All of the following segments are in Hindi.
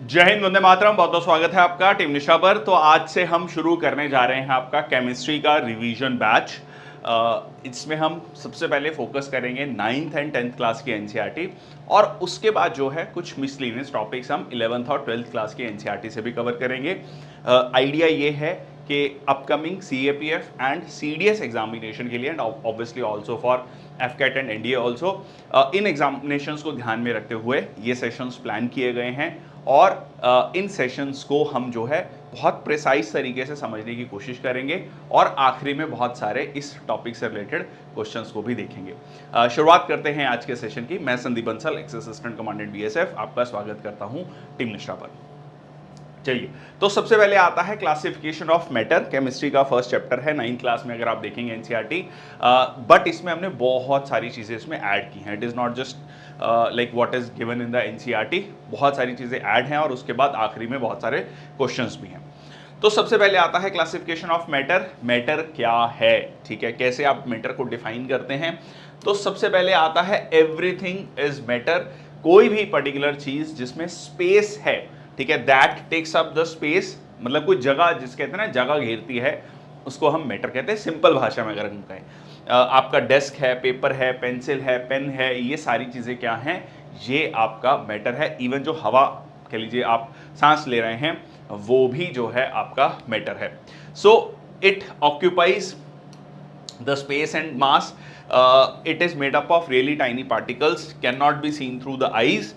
जय हिंद, वंदे मातरम। बहुत बहुत स्वागत है आपका टीम निशा पर। तो आज से हम शुरू करने जा रहे हैं आपका केमिस्ट्री का रिवीजन बैच। इसमें हम सबसे पहले फोकस करेंगे 9th एंड 10th क्लास की एनसीईआरटी, और उसके बाद जो है कुछ मिसलिनियस टॉपिक्स हम 11th और 12th क्लास की एनसीईआरटी से भी कवर करेंगे। आइडिया ये है कि upcoming CAPF and CDS examination के लिए, and obviously also for AFCAT and NDA also, इन एग्जामिनेशंस को ध्यान में रखते हुए ये सेशंस प्लान किए गए हैं। और इन सेशंस को हम जो है बहुत प्रिसाइज तरीके से समझने की कोशिश करेंगे, और आखिरी में बहुत सारे इस टॉपिक से रिलेटेड क्वेश्चंस को भी देखेंगे। शुरुआत करते हैं आज के सेशन की। मैं Sandeep Bansal, x assistant commandant BSF, आपका स्वागत करता हूं टीम निशा पर। चलिए, तो सबसे पहले आता है क्लासिफिकेशन ऑफ मैटर। केमिस्ट्री का फर्स्ट चैप्टर है 9th क्लास में, अगर आप देखेंगे एनसीईआरटी। बट इसमें हमने बहुत सारी चीज़ें इसमें ऐड की हैं। It is not just like what is given in the NCERT. बहुत सारी चीज़ें ऐड हैं, और उसके बाद आखिरी में बहुत सारे क्वेश्चंस भी हैं। तो सबसे पहले आता है क्लासिफिकेशन ऑफ मैटर। मैटर क्या है, ठीक है, कैसे आप मैटर को डिफाइन करते हैं। तो सबसे पहले आता है एवरीथिंग इज मैटर। कोई भी पर्टिकुलर चीज जिसमें स्पेस है, ठीक है, that takes up the space, मतलब कोई जगह, जिस कहते हैं ना जगह घेरती है, उसको हम मैटर कहते हैं। सिंपल भाषा में अगर हम कहें, आपका डेस्क है, पेपर है, पेंसिल है, पेन है, ये सारी चीज़ें क्या हैं, ये आपका मैटर है। इवन जो हवा कह लीजिए आप सांस ले रहे हैं, वो भी जो है आपका मैटर है। So it occupies the space and mass. It is made up of really tiny particles, can not be seen through the eyes.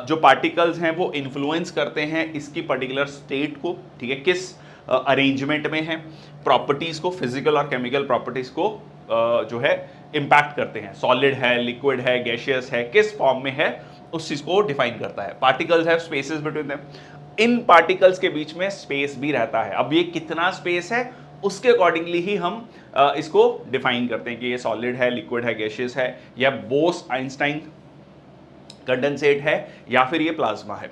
जो पार्टिकल्स हैं वो इन्फ्लुएंस करते हैं इसकी पर्टिकुलर स्टेट को, ठीक है, किस अरेंजमेंट में है, प्रॉपर्टीज को, फिजिकल और केमिकल प्रॉपर्टीज को जो है इम्पैक्ट करते हैं। सॉलिड है, लिक्विड है, गैशियस है, किस फॉर्म में है, उस चीज को डिफाइन करता है। Particles have spaces between them. In particles के बीच में स्पेस भी रहता है। अब ये कितना स्पेस है, उसके अकॉर्डिंगली ही हम इसको डिफाइन करते हैं कि ये सॉलिड है, लिक्विड है, गैशियस है, या बोस आइंस्टाइन कंडेंसेट है, या फिर ये प्लाज्मा है।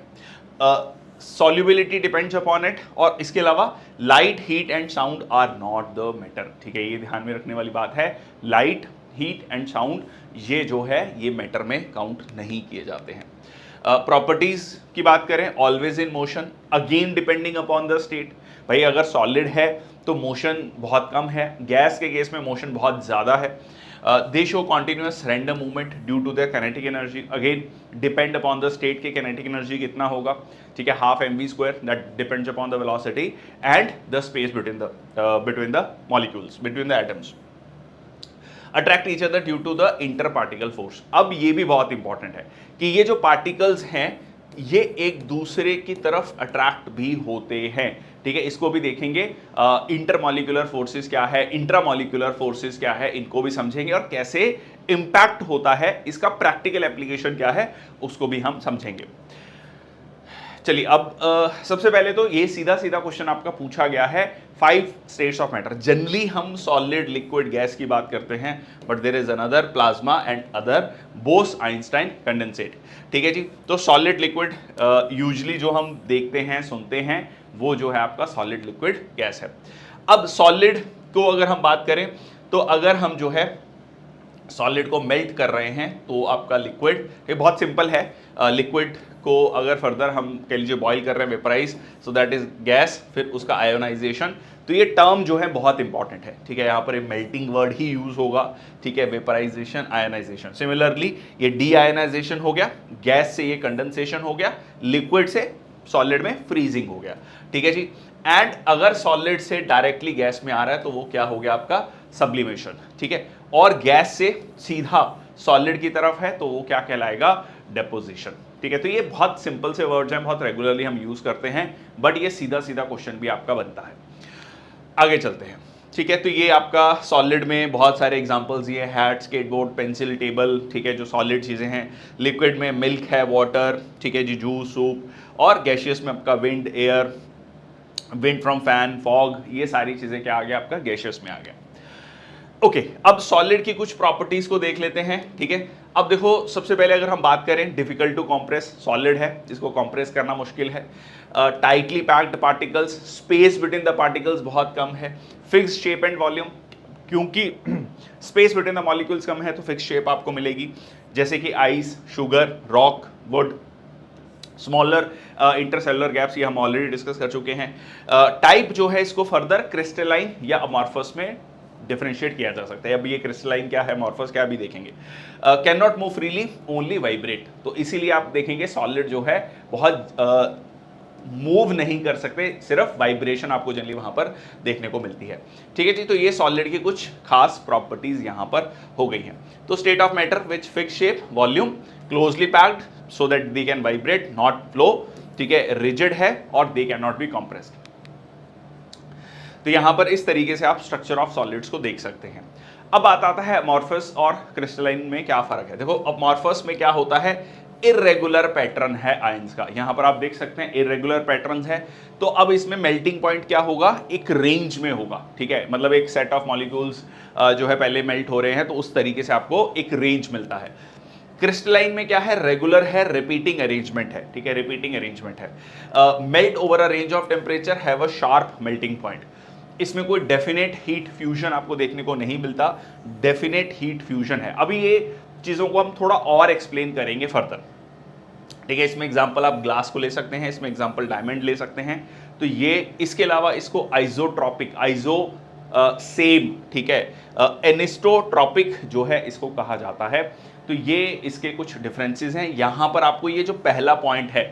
Solubility depends upon it. और इसके अलावा light, heat and sound are not the matter, ठीक है, ये ध्यान में रखने वाली बात है। लाइट, हीट एंड साउंड ये जो है ये मैटर में काउंट नहीं किए जाते हैं। प्रॉपर्टीज की बात करें, always in motion, again depending upon the state. भाई अगर सॉलिड है तो मोशन बहुत कम है, गैस के केस में मोशन बहुत ज़्यादा है। They show continuous random movement due to the kinetic energy, again depend upon the state की काइनेटिक एनर्जी कितना होगा, ठीक है, half mv², that depends upon the velocity and the space between the molecules, between the atoms. Attract each other due to the inter particle force. अब ये भी बहुत इंपॉर्टेंट है कि ये जो पार्टिकल्स हैं ये एक दूसरे की तरफ अट्रैक्ट भी होते हैं, ठीक है, इसको भी देखेंगे। इंटरमॉलिक्यूलर फोर्सेस क्या है, इंट्रामॉलिक्यूलर फोर्सेस क्या है, इनको भी समझेंगे, और कैसे इंपैक्ट होता है, इसका प्रैक्टिकल एप्लीकेशन क्या है, उसको भी हम समझेंगे। चलिए, अब सबसे पहले तो ये सीधा सीधा क्वेश्चन आपका पूछा गया है, 5 स्टेट्स ऑफ मैटर। जनरली हम सॉलिड, लिक्विड, गैस की बात करते हैं, but there is another, plasma and other, Bose Einstein condensate, ठीक है जी। तो सॉलिड, लिक्विड यूजुअली जो हम देखते हैं, सुनते हैं, वो जो है आपका सॉलिड, लिक्विड, गैस है। अब सॉलिड को अगर हम बात करें, तो अगर हम जो है सॉलिड को मेल्ट कर रहे हैं तो आपका लिक्विड, ये बहुत सिंपल है। लिक्विड को अगर फर्दर हम कह लीजिए बॉईल कर रहे हैं, vaporise, so that is gas, फिर उसका आयोनाइजेशन। तो ये टर्म जो है बहुत इंपॉर्टेंट है, ठीक है, यहाँ पर मेल्टिंग वर्ड ही यूज होगा, ठीक है, वेपराइजेशन, आयोनाइजेशन। सिमिलरली ये डी आयोनाइजेशन हो गया, गैस से ये कंडेंसेशन हो गया, लिक्विड से सॉलिड में फ्रीजिंग हो गया, ठीक है जी। एंड अगर सॉलिड से डायरेक्टली गैस में आ रहा है तो वो क्या हो गया आपका, सब्लिमेशन, ठीक है। और गैस से सीधा सॉलिड की तरफ है तो वो क्या कहलाएगा, डेपोजिशन, ठीक है। तो ये बहुत सिंपल से वर्ड्स हैं, बहुत रेगुलरली हम यूज करते हैं, बट ये सीधा सीधा क्वेश्चन भी आपका बनता है। आगे चलते हैं, ठीक है। तो ये आपका सॉलिड में बहुत सारे एग्जांपल्स, ये हैट, स्केटबोर्ड, पेंसिल, टेबल, ठीक है, जो सॉलिड चीज़ें हैं। लिक्विड में मिल्क है, वाटर, ठीक है जी, जूस, सूप। और गैशियस में आपका wind, air, wind from fan, fog, ये सारी चीज़ें क्या आ गया आपका, गैशियस में आ गया। ओके, अब सॉलिड की कुछ प्रॉपर्टीज को देख लेते हैं, ठीक है। अब देखो, सबसे पहले अगर हम बात करें, डिफिकल्ट टू कॉम्प्रेस, सॉलिड है, इसको कॉम्प्रेस करना मुश्किल है। Tightly packed particles, space between the particles बहुत कम है। फिक्स्ड शेप एंड वॉल्यूम, क्योंकि स्पेस बिटवीन द मॉलिक्यूल्स कम है तो फिक्स शेप आपको मिलेगी, जैसे कि ice, sugar, rock, would. Smaller intercellular gaps ये हम ऑलरेडी डिस्कस कर चुके हैं। टाइप जो है इसको फर्दर क्रिस्टलाइन या अमॉर्फस में डिफरेंशिएट किया जा सकता है। अब ये क्रिस्टलाइन क्या है, अमॉर्फस क्या, अभी देखेंगे। Can not move freely, only vibrate, तो इसीलिए आप देखेंगे सॉलिड जो है बहुत मूव नहीं कर सकते, सिर्फ वाइब्रेशन आपको जनरली वहां पर देखने को मिलती है। ठीक है जी, तो ये सॉलिड की कुछ खास प्रॉपर्टीज यहां पर हो गई हैं। तो state of matter which fix shape, volume, closely packed so that they can vibrate not flow, ठीक है, रिजिड है और they can not be compressed. तो यहां पर इस तरीके से आप स्ट्रक्चर ऑफ सॉलिड्स को देख सकते हैं। अब बात आता है अमॉर्फस और क्रिस्टलाइन में क्या फर्क है। देखो अमॉर्फस में क्या होता है, इरेगुलर पैटर्न है आयंस का, यहां पर आप देख सकते हैं इरेगुलर पैटर्न है। तो अब इसमें मेल्टिंग पॉइंट क्या होगा, एक रेंज में होगा, ठीक है, मतलब एक सेट ऑफ मॉलिक्यूल्स जो है पहले मेल्ट हो रहे हैं, तो उस तरीके से आपको एक रेंज मिलता है। क्रिस्टलाइन में क्या है, रेगुलर है, रिपीटिंग अरेंजमेंट है, ठीक है, रिपीटिंग अरेंजमेंट है। Melt over a range of temperature, have a sharp melting point. इसमें कोई डेफिनेट हीट फ्यूजन आपको देखने को नहीं मिलता, डेफिनेट हीट फ्यूजन है। अभी ये चीजों को हम थोड़ा और एक्सप्लेन करेंगे फर्दर, ठीक है। इसमें एग्जांपल आप ग्लास को ले सकते हैं, इसमें एग्जांपल डायमंड ले सकते हैं। तो ये इसके अलावा इसको आइसोट्रॉपिक, सेम, ठीक है, एनिस्टोट्रॉपिक जो है इसको कहा जाता है। तो ये इसके कुछ डिफरेंसेस हैं। यहां पर आपको ये जो पहला पॉइंट है,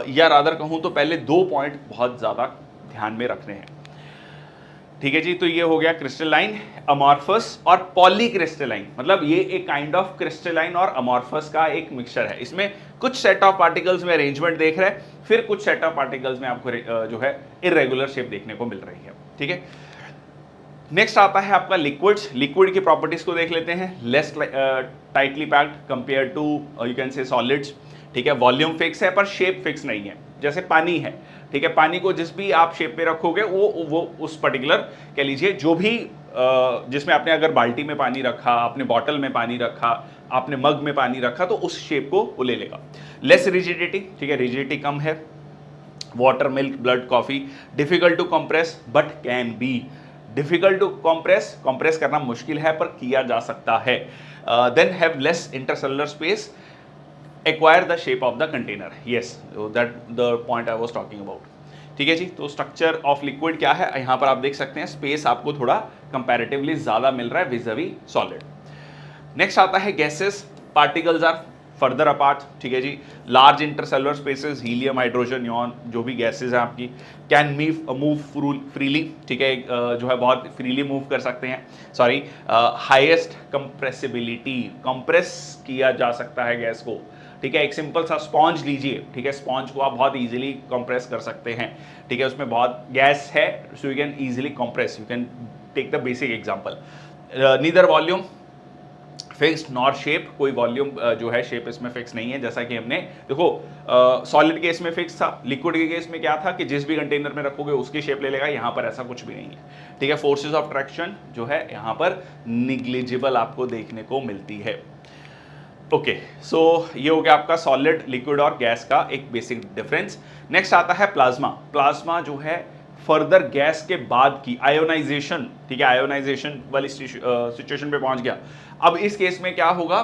या रादर कहूं तो पहले दो पॉइंट बहुत ज्यादा ध्यान में रखने हैं, ठीक है जी। तो ये हो गया क्रिस्टलाइन, अमॉर्फस और पॉलीक्रिस्टलाइन, मतलब ये एक काइंड ऑफ क्रिस्टलाइन और अमॉर्फस का एक मिक्सचर है। इसमें कुछ सेट ऑफ पार्टिकल्स में अरेंजमेंट देख रहे हैं, फिर कुछ सेट ऑफ पार्टिकल्स में आपको जो है इरेगुलर शेप देखने को मिल रही है, ठीक है। नेक्स्ट आता है आपका लिक्विड्स। लिक्विड की प्रॉपर्टीज को देख लेते हैं। Less tightly packed compare to you can say solids, ठीक है। वॉल्यूम फिक्स है पर शेप फिक्स नहीं है, जैसे पानी है, ठीक है। पानी को जिस भी आप शेप में रखोगे वो उस पर्टिकुलर कह लीजिए जो भी जिसमें आपने अगर बाल्टी में पानी रखा, आपने बॉटल में पानी रखा, आपने मग में पानी रखा, तो उस शेप को वो ले लेगा। लेस रिजिडिटी, ठीक है, रिजिडिटी कम है। Water, milk, blood, coffee, difficult to compress but can be, difficult to compress करना मुश्किल है पर किया जा सकता है। Then have less intercellular space, acquire the shape of the container, yes that the point I was talking about, ठीक है जी। तो स्ट्रक्चर ऑफ लिक्विड क्या है, यहां पर आप देख सकते हैं स्पेस आपको थोड़ा कंपैरेटिवली ज्यादा मिल रहा है विज़-अ-वी सॉलिड। नेक्स्ट आता है gases, particles are further apart, ठीक है जी। Large intercellular spaces, helium, hydrogen, neon, जो भी गैसेस हैं आपकी, कैन मूव फ्रीली, ठीक है, जो है बहुत फ्रीली मूव कर सकते हैं। सॉरी, हाईएस्ट कंप्रेसिबिलिटी, कंप्रेस किया जा सकता है गैस को, ठीक है। एक सिंपल सा स्पॉन्ज लीजिए, ठीक है, स्पॉन्ज को आप बहुत इजीली कंप्रेस कर सकते हैं, ठीक है, उसमें बहुत गैस है, so you can easily compress, you can take the basic example. Neither volume fixed nor shape, कोई वॉल्यूम जो है शेप इसमें फिक्स नहीं है, जैसा कि हमने देखो सॉलिड केस में फिक्स था, लिक्विड के केस में क्या था कि जिस भी कंटेनर में रखोगे उसकी शेप ले लेगा, यहां पर ऐसा कुछ भी नहीं है, ठीक है। फोर्सेस ऑफ ट्रैक्शन जो है यहां पर निग्लिजिबल आपको देखने को मिलती है। ओके, सो ये हो गया आपका सॉलिड, लिक्विड और गैस का एक बेसिक डिफरेंस। नेक्स्ट आता है प्लाज्मा। प्लाज्मा जो है फर्दर गैस के बाद की आयोनाइजेशन, ठीक है, आयोनाइजेशन वाली सिचुएशन पे पहुंच गया। अब इस केस में क्या होगा,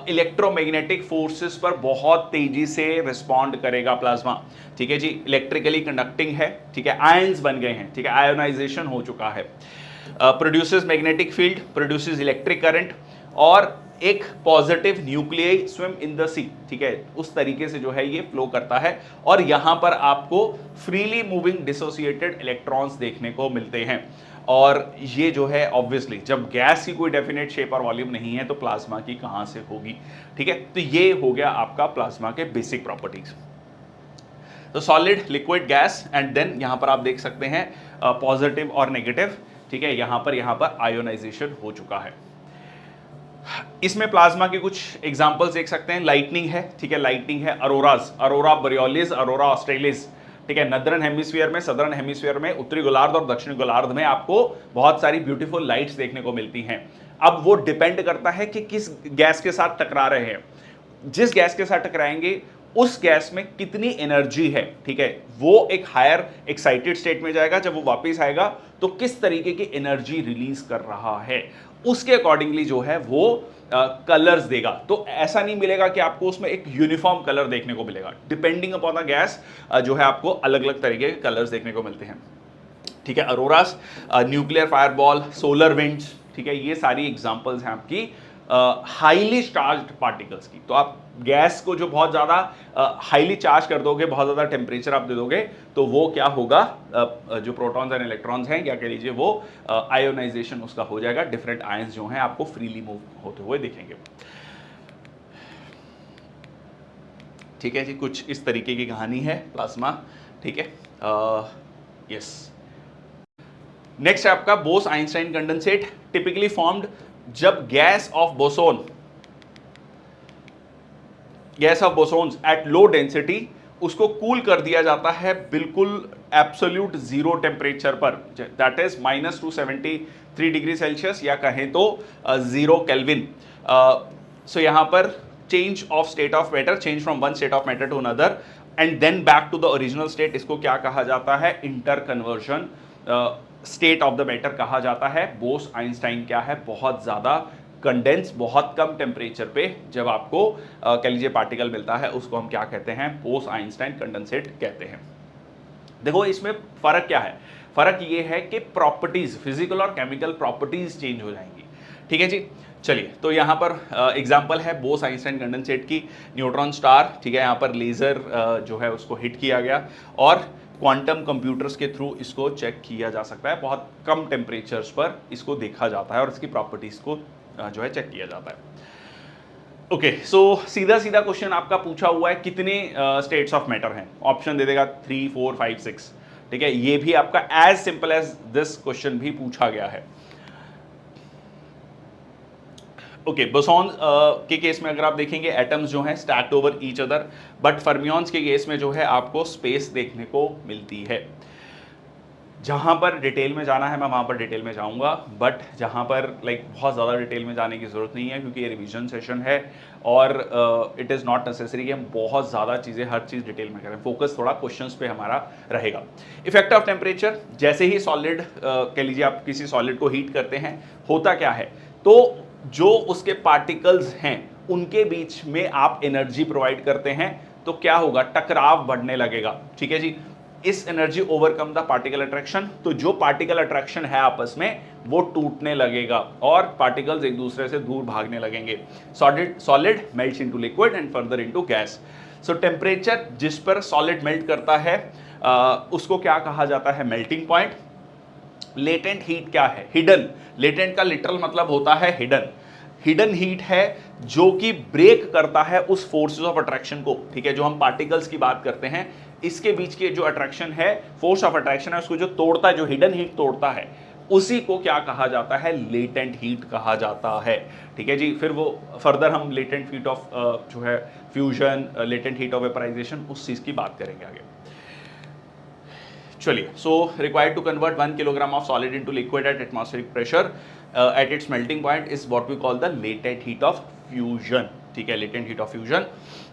इलेक्ट्रोमैग्नेटिक फोर्सेस पर बहुत तेजी से रिस्पॉन्ड करेगा प्लाज्मा, ठीक है जी। इलेक्ट्रिकली कंडक्टिंग है, ठीक है, आयंस बन गए हैं, ठीक है, आयोनाइजेशन हो चुका है। Produces magnetic field, produces electric current, और एक positive nuclei swim in the sea, ठीक है, उस तरीके से जो है ये फ्लो करता है। और यहां पर आपको फ्रीली मूविंग डिसोसिएटेड इलेक्ट्रॉन्स देखने को मिलते हैं। और ये जो है ऑब्वियसली जब गैस की कोई डेफिनेट शेप और वॉल्यूम नहीं है तो प्लाज्मा की कहां से होगी, ठीक है। तो ये हो गया आपका प्लाज्मा के बेसिक प्रॉपर्टीज। तो solid, liquid, gas, and then यहां पर आप देख सकते हैं पॉजिटिव और नेगेटिव, ठीक है, यहां पर आयोनाइजेशन हो चुका है। इसमें प्लाज्मा के कुछ एग्जांपल्स देख सकते हैं। लाइटनिंग है, ठीक है, लाइटनिंग है, अरोराज, अरोरा बोरियोलिस, अरोरा ऑस्ट्रेलिस, ठीक है, नदर्न हेमिस्फीयर में, सदर्न हेमिस्फीयर में, उत्तरी गोलार्ध और दक्षिणी गोलार्ध में आपको बहुत सारी ब्यूटीफुल लाइट्स देखने को मिलती हैं। अब वो डिपेंड करता है कि किस गैस के साथ टकरा रहे हैं। जिस गैस के साथ टकराएंगे उस गैस में कितनी एनर्जी है, ठीक है, वो एक हायर एक्साइटेड स्टेट में जाएगा। जब वो वापस आएगा तो किस तरीके की एनर्जी रिलीज कर रहा है, उसके अकॉर्डिंगली जो है वो कलर्स देगा। तो ऐसा नहीं मिलेगा कि आपको उसमें एक यूनिफॉर्म कलर देखने को मिलेगा, डिपेंडिंग अपॉन द गैस जो है आपको अलग अलग तरीके के कलर्स देखने को मिलते हैं। ठीक है, अरोरास, न्यूक्लियर फायरबॉल, सोलर विंड्स, ठीक है, ये सारी एग्जांपल्स हैं आपकी हाईली चार्ज्ड पार्टिकल्स की। तो आप गैस को जो बहुत ज्यादा हाईली चार्ज कर दोगे, बहुत ज्यादा टेम्परेचर आप दे दोगे, तो वो क्या होगा, जो प्रोटॉन्स एंड इलेक्ट्रॉन्स हैं, क्या कह लीजिए, वो आयोनाइजेशन उसका हो जाएगा, डिफरेंट आयंस जो हैं आपको फ्रीली मूव होते हुए दिखेंगे। ठीक है जी, कुछ इस तरीके की कहानी है प्लाज्मा। ठीक है, यस। नेक्स्ट है आपका Bose Einstein condensate, typically formed जब gas of boson, gas of bosons at low density, उसको कूल कर दिया जाता है बिल्कुल एब्सोल्यूट जीरो टेम्परेचर पर, दैट इज -273 डिग्री सेल्सियस, या कहें तो 0 केल्विन। सो यहां पर change of state of matter, change from one state of matter to another and then back to the original state, इसको क्या कहा जाता है, inter conversion state of the matter कहा जाता है। बोस आइंस्टाइन क्या है, बहुत ज्यादा कंडेंस, बहुत कम टेम्परेचर पे जब आपको कह लीजिए पार्टिकल मिलता है, उसको हम क्या कहते हैं, बोस आइंस्टाइन कंडेंसेट कहते हैं। देखो इसमें फर्क क्या है, फर्क ये है कि प्रॉपर्टीज, फिजिकल और केमिकल प्रॉपर्टीज चेंज हो जाएंगी। ठीक है जी, चलिए, तो यहाँ पर एग्जांपल है बोस आइंस्टाइन कंडेंसेट की, न्यूट्रॉन स्टार, ठीक है, यहाँ पर लेजर जो है उसको हिट किया गया और क्वांटम कंप्यूटर्स के थ्रू इसको चेक किया जा सकता है, बहुत कम टेम्परेचर्स पर इसको देखा जाता है और इसकी प्रॉपर्टीज को जो है चेक किया जाता है। ओके, सो सीधा सीधा क्वेश्चन आपका पूछा हुआ है, कितने स्टेट्स ऑफ मैटर हैं, ऑप्शन दे देगा 3, 4, 5, 6। ठीक है, ये भी आपका as simple as this question भी पूछा गया है। ओके, बोसॉन के केस में अगर आप देखेंगे, एटम्स जो हैं stacked over each other, but fermions के केस में जो है आपको स्पेस देखने को मिलती है। जहाँ पर डिटेल में जाना है मैं वहाँ पर डिटेल में जाऊँगा, बट जहाँ पर बहुत ज़्यादा डिटेल में जाने की ज़रूरत नहीं है, क्योंकि ये रिवीजन सेशन है और इट इज़ नॉट नेसेसरी कि हम बहुत ज़्यादा चीज़ें हर चीज़ डिटेल में करें। फोकस थोड़ा क्वेश्चंस पे हमारा रहेगा। इफेक्ट ऑफ टेम्परेचर, जैसे ही सॉलिड कह लीजिए आप किसी सॉलिड को हीट करते हैं, होता क्या है, तो जो उसके पार्टिकल्स हैं उनके बीच में आप एनर्जी प्रोवाइड करते हैं, तो क्या होगा, टकराव बढ़ने लगेगा। ठीक है जी, इस energy overcome the particle attraction, तो जो पार्टिकल अट्रैक्शन है आपस में वो टूटने लगेगा और पार्टिकल्स एक दूसरे से दूर भागने लगेंगे। Solid melts into liquid and further into gas. So temperature जिस पर सॉलिड मेल्ट करता है उसको क्या कहा जाता है, मेल्टिंग पॉइंट। लेटेंट हीट क्या है, हिडन। लेटेंट का लिटरल मतलब होता है हिडन। हिडन हीट है जो कि ब्रेक करता है उस फोर्सेस ऑफ अट्रैक्शन को। ठीक है, जो हम पार्टिकल्स की बात करते हैं, इसके बीच के जो अट्रैक्शन है, फोर्स ऑफ अट्रैक्शन है, उसको जो तोड़ता है, जो हिडन हीट तोड़ता है, उसी को क्या कहा जाता है, लेटेंट हीट कहा जाता है। ठीक है जी, फिर वो फर्दर हम लेटेंट हीट ऑफ जो है fusion, latent heat of vaporisation, उस चीज की बात करेंगे आगे। चलिए, so required to convert 1 kilogram of solid into liquid at atmospheric pressure at its melting point is what we call the latent heat of fusion. ठीक है, लेटेंट हीट ऑफ फ्यूजन।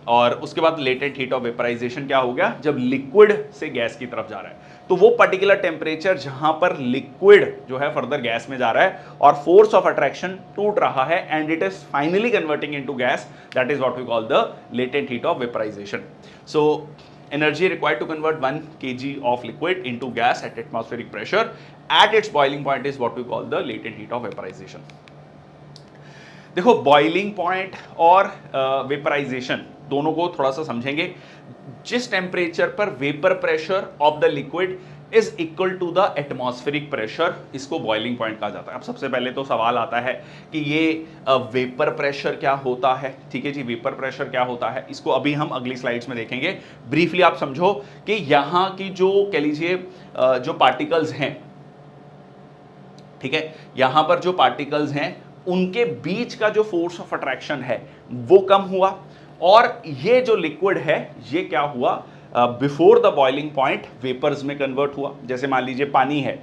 और उसके बाद लेटेंट हीट ऑफ वेपराइजेशन क्या हो गया, जब लिक्विड से गैस की तरफ जा रहा है, तो वो पर्टिकुलर टेम्परेचर जहां पर लिक्विड जो है फर्दर गैस में जा रहा है और फोर्स ऑफ अट्रैक्शन टूट रहा है and it is finally converting into gas, that is what we call the latent heat of vaporisation. So energy required to convert 1 kg of liquid into gas at atmospheric pressure at its boiling point is what we call the latent heat of vaporization. देखो, बॉइलिंग पॉइंट और वेपराइजेशन दोनों को थोड़ा सा समझेंगे। जिस टेम्परेचर पर vapour pressure of the liquid is equal to the atmospheric pressure, इसको बॉइलिंग पॉइंट कहा जाता है। अब सबसे पहले तो सवाल आता है कि ये वेपर प्रेशर क्या होता है। ठीक है जी, वेपर प्रेशर क्या होता है, इसको अभी हम अगली स्लाइड्स में देखेंगे। ब्रीफली आप समझो कि यहाँ की जो कह लीजिए जो पार्टिकल्स हैं, ठीक है, यहाँ पर जो पार्टिकल्स हैं उनके बीच का जो फोर्स ऑफ अट्रैक्शन है वो कम हुआ और ये जो लिक्विड है ये क्या हुआ, before the boiling point vapours में कन्वर्ट हुआ। जैसे मान लीजिए पानी है,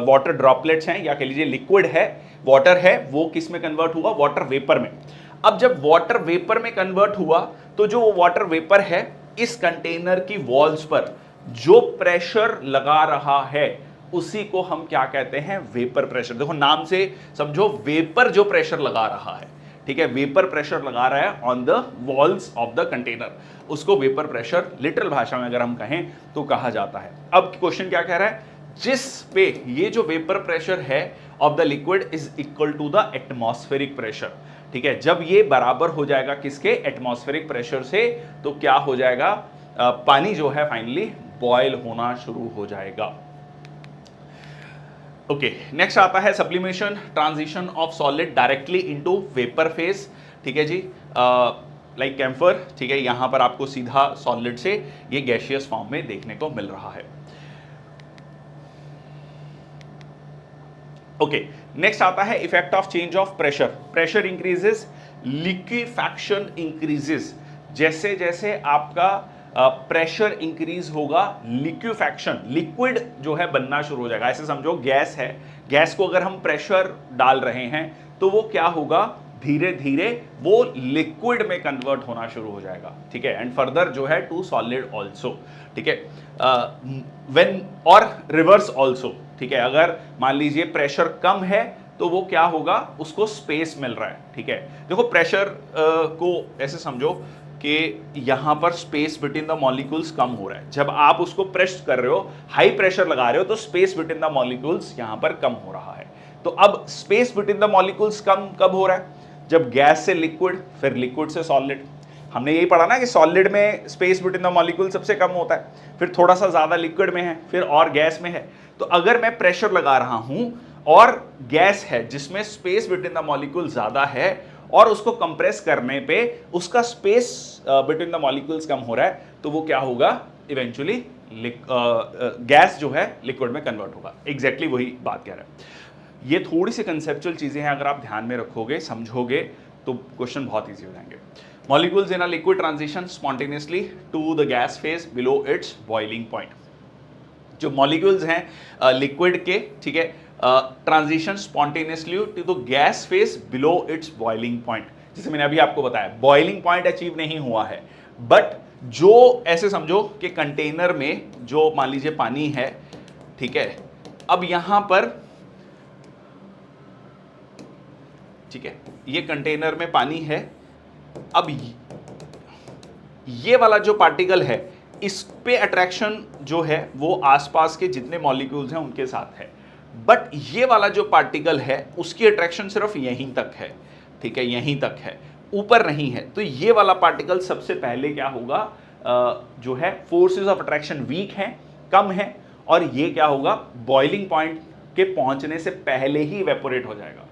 वाटर ड्रॉपलेट्स हैं, या कह लीजिए लिक्विड है, वाटर है, वो किस में कन्वर्ट हुआ, वाटर वेपर में। अब जब वाटर वेपर में कन्वर्ट हुआ तो जो वाटर वेपर है, इस कंटेनर की वॉल्स पर जो प्रेशर लगा रहा है उसी को हम क्या कहते हैं, वेपर प्रेशर। देखो नाम से समझो, वेपर जो प्रेशर लगा रहा है, ठीक है, वेपर प्रेशर लगा रहा है on the walls of the container, उसको वेपर प्रेशर लिटरल भाषा में अगर हम कहें तो कहा जाता है। अब क्वेश्चन क्या कह रहा है, जिस पे ये जो वेपर प्रेशर है of the liquid is equal to the atmospheric pressure, ठीक है, जब ये बराबर हो जाएगा किसके, एटमॉस्फेरिक प्रेशर से, तो क्या हो जाएगा, पानी जो है फाइनली बॉयल होना शुरू हो जाएगा। ओके, नेक्स्ट आता है sublimation, transition of solid directly into vapour phase, ठीक है जी, लाइक कैम्फर, ठीक है, यहां पर आपको सीधा सॉलिड से ये गैसियस फॉर्म में देखने को मिल रहा है। ओके, नेक्स्ट आता है effect of change of pressure, pressure increases, liquefaction increases, जैसे जैसे आपका प्रेशर इंक्रीज होगा, लिक्विफैक्शन, लिक्विड जो है बनना शुरू हो जाएगा। ऐसे समझो गैस है, गैस को अगर हम प्रेशर डाल रहे हैं तो वो क्या होगा, धीरे धीरे वो लिक्विड में कन्वर्ट होना शुरू हो जाएगा, ठीक है, एंड फर्दर जो है टू सॉलिड ऑल्सो, ठीक है, व्हेन और रिवर्स ऑल्सो, ठीक है, अगर मान लीजिए प्रेशर कम है तो वो क्या होगा, उसको स्पेस मिल रहा है, ठीक है। देखो प्रेशर को ऐसे समझो कि यहां पर स्पेस बिटवीन द मॉलिक्यूल्स कम हो रहा है, जब आप उसको प्रेस कर रहे हो, हाई प्रेशर लगा रहे हो, तो स्पेस बिटवीन द मॉलिक्यूल्स यहां पर कम हो रहा है। तो अब स्पेस बिटवीन द मॉलिक्यूल्स कम कब हो रहा है, जब गैस से लिक्विड, फिर लिक्विड से सॉलिड। हमने यही पढ़ा ना कि सॉलिड में स्पेस बिटवीन द मॉलिक्यूल सबसे कम होता है, फिर थोड़ा सा ज्यादा लिक्विड में है, फिर और गैस में है। तो अगर मैं प्रेशर लगा रहा हूं और गैस है जिसमें स्पेस बिटवीन द मॉलिक्यूल ज्यादा है, और उसको कंप्रेस करने पे उसका स्पेस बिटवीन द मॉलिक्यूल्स कम हो रहा है, तो वो क्या होगा, इवेंचुअली गैस जो है लिक्विड में कन्वर्ट होगा। एग्जैक्टली वही बात कह रहा है। ये थोड़ी सी कंसेप्चुअल चीजें हैं, अगर आप ध्यान में रखोगे, समझोगे, तो क्वेश्चन बहुत ईजी हो जाएंगे। Molecules in a liquid transition spontaneously to the gas phase below its boiling point. जो मॉलिक्यूल्स हैं लिक्विड के, ठीक है, transition spontaneously to the gas phase below its boiling point, जैसे मैंने अभी आपको बताया बॉइलिंग पॉइंट अचीव नहीं हुआ है, बट जो ऐसे समझो कि कंटेनर में जो मान लीजिए पानी है, ठीक है, अब यहां पर, ठीक है, ये कंटेनर में पानी है, अब ये वाला जो पार्टिकल है इस पे अट्रैक्शन जो है वो आसपास के जितने मॉलिक्यूल्स हैं उनके साथ है, बट ये वाला जो पार्टिकल है उसकी अट्रैक्शन सिर्फ यहीं तक है, ठीक है, यहीं तक है, ऊपर नहीं है। तो ये वाला पार्टिकल सबसे पहले क्या होगा, जो है फोर्सेस ऑफ अट्रैक्शन वीक है, कम है, और ये क्या होगा, बॉइलिंग पॉइंट के पहुंचने से पहले ही इवेपोरेट हो जाएगा,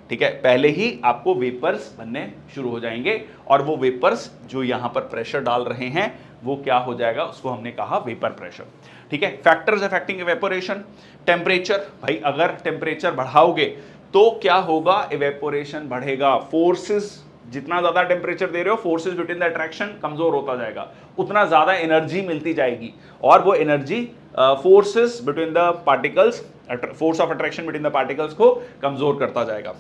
ठीक है, पहले ही आपको वेपर्स बनने शुरू हो जाएंगे, और वो वेपर्स जो यहां पर प्रेशर डाल रहे हैं वो क्या हो जाएगा, उसको हमने कहा वेपर प्रेशर, ठीक है। फैक्टर्स अफेक्टिंग इवेपोरेशन, टेम्परेचर, भाई अगर टेम्परेचर बढ़ाओगे तो क्या होगा, इवेपोरेशन बढ़ेगा। फोर्सेस, जितना ज्यादा टेम्परेचर दे रहे हो, फोर्सेस बिटवीन द अट्रैक्शन कमजोर होता जाएगा, उतना ज्यादा एनर्जी मिलती जाएगी, और वो energy forces between the particles, force of attraction between the particles को कमजोर करता जाएगा।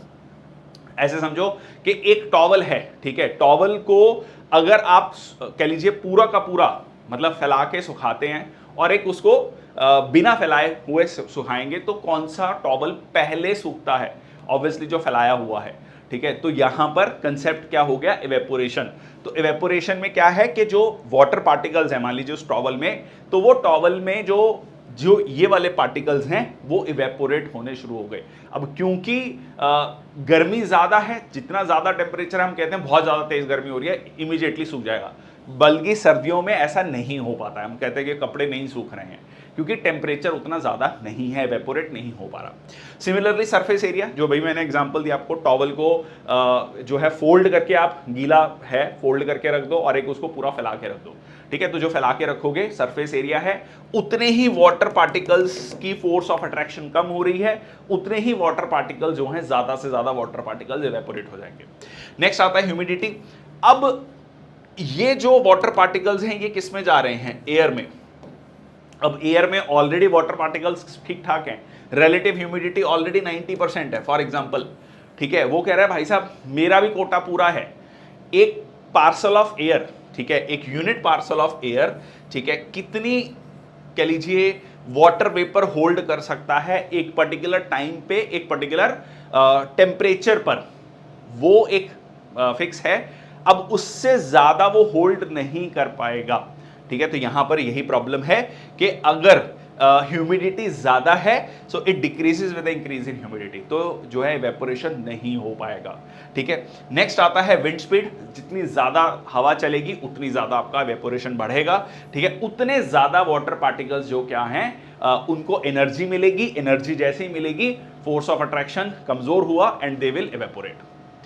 ऐसे समझो कि एक टॉवल है, ठीक है, टॉवल को अगर आप कह लीजिए पूरा का पूरा मतलब फैला के सुखाते हैं, और एक उसको बिना फैलाए हुए सुखाएंगे, तो कौन सा टॉवल पहले सूखता है, ऑब्वियसली जो फैलाया हुआ है, ठीक है। तो यहां पर कंसेप्ट क्या हो गया, इवेपोरेशन। तो इवेपोरेशन में क्या है कि जो वाटर पार्टिकल्स हैं मान लीजिए उस टॉवल में, तो वो टॉवल में जो ये वाले पार्टिकल्स हैं वो इवेपोरेट होने शुरू हो गए। अब क्योंकि गर्मी ज्यादा है, जितना ज्यादा टेम्परेचर, हम कहते हैं बहुत ज्यादा तेज गर्मी हो रही है, इमीडिएटली सूख जाएगा, बल्कि सर्दियों में ऐसा नहीं हो पाता है, हम कहते हैं कि कपड़े नहीं सूख रहे हैं, क्योंकि टेम्परेचर उतना ज्यादा नहीं है, इवेपोरेट नहीं हो पा रहा। सिमिलरली सरफेस एरिया, जो भाई मैंने एग्जांपल दिया आपको, टॉवल को जो है फोल्ड करके, आप गीला है फोल्ड करके रख दो, और एक उसको पूरा फैला के रख दो, ठीक है, तो जो फैला के रखोगे सरफेस एरिया है, उतने ही वाटर पार्टिकल्स की फोर्स ऑफ अट्रैक्शन कम हो रही है, उतने ही वाटर पार्टिकल जो हैं, ज्यादा से ज्यादा वाटर पार्टिकल्स इवेपोरेट हो जाएंगे। नेक्स्ट आता है ह्यूमिडिटी। अब ये जो वाटर पार्टिकल्स हैं ये किस में जा रहे हैं, एयर में। अब एयर में ऑलरेडी वाटर पार्टिकल्स ठीक ठाक हैं, रिलेटिव ह्यूमिडिटी ऑलरेडी 90% है फॉर एग्जांपल, ठीक है। वो कह रहा है भाई साहब मेरा भी कोटा पूरा है, एक पार्सल ऑफ एयर, ठीक है, एक यूनिट पार्सल ऑफ एयर, ठीक है, कितनी कह लीजिए वाटर वेपर होल्ड कर सकता है एक पर्टिकुलर टाइम पे, एक पर्टिकुलर टेम्परेचर पर, वो एक फिक्स है। अब उससे ज्यादा वो होल्ड नहीं कर पाएगा, ठीक है। तो यहां पर यही प्रॉब्लम है कि अगर ह्यूमिडिटी ज्यादा है so it decreases with increase in humidity, तो जो है इवेपोरेशन नहीं हो पाएगा, ठीक है। नेक्स्ट आता है विंड स्पीड। जितनी ज्यादा हवा चलेगी उतनी ज्यादा आपका इवेपोरेशन बढ़ेगा, ठीक है। उतने ज्यादा वाटर पार्टिकल्स जो क्या हैं उनको एनर्जी मिलेगी। एनर्जी जैसे ही मिलेगी, फोर्स ऑफ अट्रैक्शन कमजोर हुआ एंड दे विल इवेपोरेट,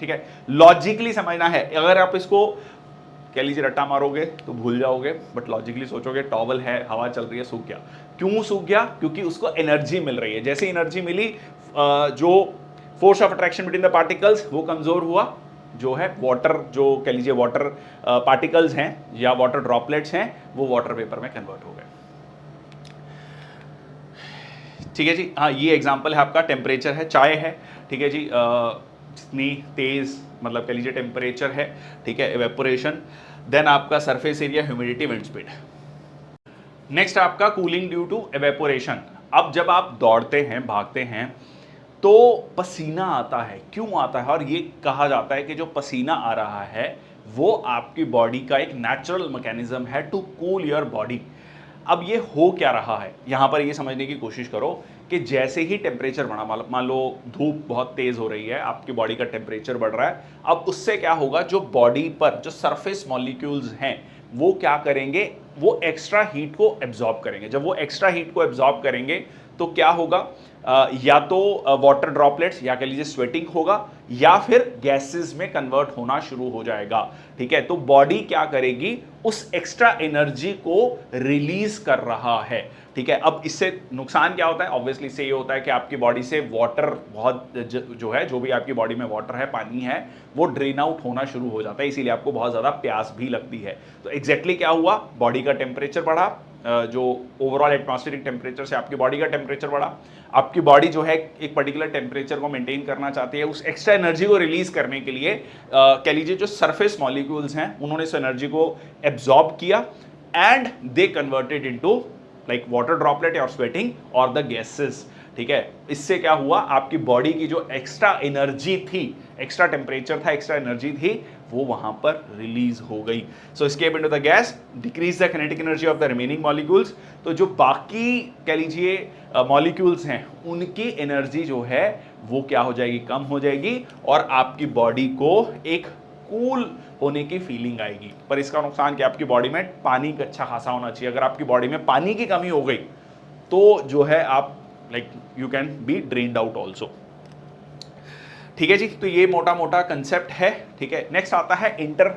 ठीक है। लॉजिकली समझना है, अगर आप इसको कह लीजिए रट्टा मारोगे तो भूल जाओगे, बट लॉजिकली सोचोगे टॉवल है, हवा चल रही है, सूख गया। क्यों सूख गया? क्योंकि उसको एनर्जी मिल रही है। जैसे एनर्जी मिली, जो force of attraction between the particles वो कमजोर हुआ, जो है वाटर, जो कह लीजिए वाटर पार्टिकल्स हैं या वाटर ड्रॉपलेट्स हैं, वो वाटर वेपर में कन्वर्ट हो गए, ठीक है जी। हाँ, ये एग्जांपल है आपका, टेम्परेचर है, चाय है, ठीक है जी। जितनी तेज मतलब कह लीजिए टेम्परेचर है, ठीक है, इवेपोरेशन, देन आपका surface area, humidity, wind speed. Next आपका कूलिंग ड्यू टू इवेपोरेशन। अब जब आप दौड़ते हैं, भागते हैं, तो पसीना आता है। क्यों आता है? और ये कहा जाता है कि जो पसीना आ रहा है वो आपकी बॉडी का एक नेचुरल मैकेनिज्म है टू कूल योर बॉडी। अब ये हो क्या रहा है, यहां पर ये समझने की कोशिश करो कि जैसे ही टेम्परेचर बढ़ा, मान लो धूप बहुत तेज हो रही है, आपकी बॉडी का टेम्परेचर बढ़ रहा है, अब उससे क्या होगा, जो बॉडी पर जो सरफेस मॉलिक्यूल्स हैं वो क्या करेंगे, वो एक्स्ट्रा हीट को एब्जॉर्ब करेंगे। जब वो एक्स्ट्रा हीट को एब्जॉर्ब करेंगे तो क्या होगा, या तो वाटर ड्रॉपलेट्स या कह लीजिए स्वेटिंग होगा, या फिर गैसेस में कन्वर्ट होना शुरू हो जाएगा, ठीक है। तो बॉडी क्या करेगी, उस एक्स्ट्रा एनर्जी को रिलीज कर रहा है, ठीक है। अब इससे नुकसान क्या होता है? ऑब्वियसली इससे ये होता है कि आपकी बॉडी से वाटर बहुत जो है, जो भी आपकी बॉडी में वाटर है, पानी है, वो ड्रेन आउट होना शुरू हो जाता है, इसीलिए आपको बहुत ज्यादा प्यास भी लगती है। तो एग्जैक्टली क्या हुआ, बॉडी का टेम्परेचर बढ़ा, जो ओवरऑल एटमॉस्फेरिक टेम्परेचर से आपकी बॉडी का टेम्परेचर बढ़ा। आपकी बॉडी जो है एक पर्टिकुलर टेम्परेचर को मेंटेन करना चाहती है, उस एक्स्ट्रा एनर्जी को रिलीज करने के लिए कह लीजिए जो सरफेस मॉलिक्यूल्स हैं उन्होंने इस एनर्जी को एब्जॉर्ब किया and they converted into like water droplet और स्वेटिंग और द गैसेस, ठीक है। इससे क्या हुआ, आपकी बॉडी की जो एक्स्ट्रा एनर्जी थी, एक्स्ट्रा टेम्परेचर था, एक्स्ट्रा एनर्जी थी, वो वहां पर रिलीज हो गई। So escape into the gas, decrease the kinetic energy of the remaining molecules. तो जो बाकी कह लीजिए मॉलिक्यूल्स हैं उनकी एनर्जी जो है वो क्या हो जाएगी, कम हो जाएगी, और आपकी बॉडी को एक कूल होने की फीलिंग आएगी। पर इसका नुकसान क्या, आपकी बॉडी में पानी का अच्छा खासा होना चाहिए। अगर आपकी बॉडी में पानी की कमी हो गई तो जो है आप like you can be drained out also, ठीक है जी। तो ये मोटा मोटा कंसेप्ट है, ठीक है। नेक्स्ट आता है इंटर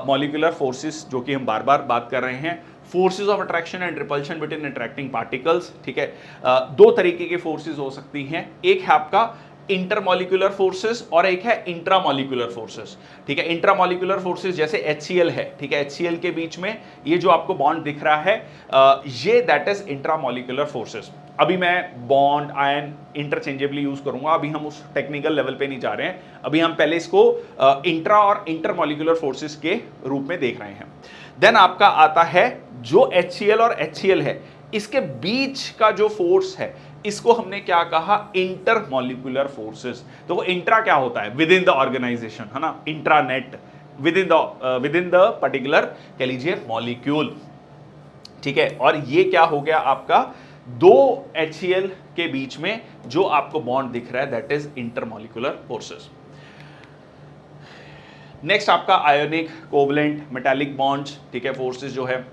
मॉलिक्यूलर फोर्सेस, जो कि हम बार बार बात कर रहे हैं, forces of attraction and repulsion between interacting particles, ठीक है। दो तरीके के फोर्सेस हो सकती हैं, एक है आपका इंटरमॉलिक्यूलर फोर्सेस और एक है इंट्रामॉलिक्यूलर फोर्सेस, ठीक है। इंट्रामॉलिक्यूलर फोर्सेस जैसे HCl है, ठीक है, HCl के बीच में ये जो आपको बॉन्ड दिख रहा है, ये दैट इज इंट्रामॉलिक्यूलर फोर्सेस। अभी मैं बॉन्ड आयन इंटरचेंजेबली यूज करूंगा, अभी हम उस टेक्निकल लेवल पे नहीं जा रहे हैं, अभी हम पहले इसको इंट्रा और इंटरमॉलिक्यूलर फोर्सेस के रूप में देख रहे हैं। देन आपका आता है जो HCl और HCl है, इसके बीच का जो फोर्स है, इसको हमने क्या कहा, इंटरमॉलिक्यूलर फोर्सेस। तो वो इंट्रा क्या होता है, विद इन द ऑर्गेनाइजेशन, है ना, intranet, with in the particular कह लीजिए मॉलिक्यूल, ठीक है। और ये क्या हो गया आपका, दो HCl के बीच में जो आपको बॉन्ड दिख रहा है that is intermolecular forces. Next आपका आयोनिक, कोवलेंट, मेटालिक बॉन्ड्स, ठीक है, फोर्सेस जो है,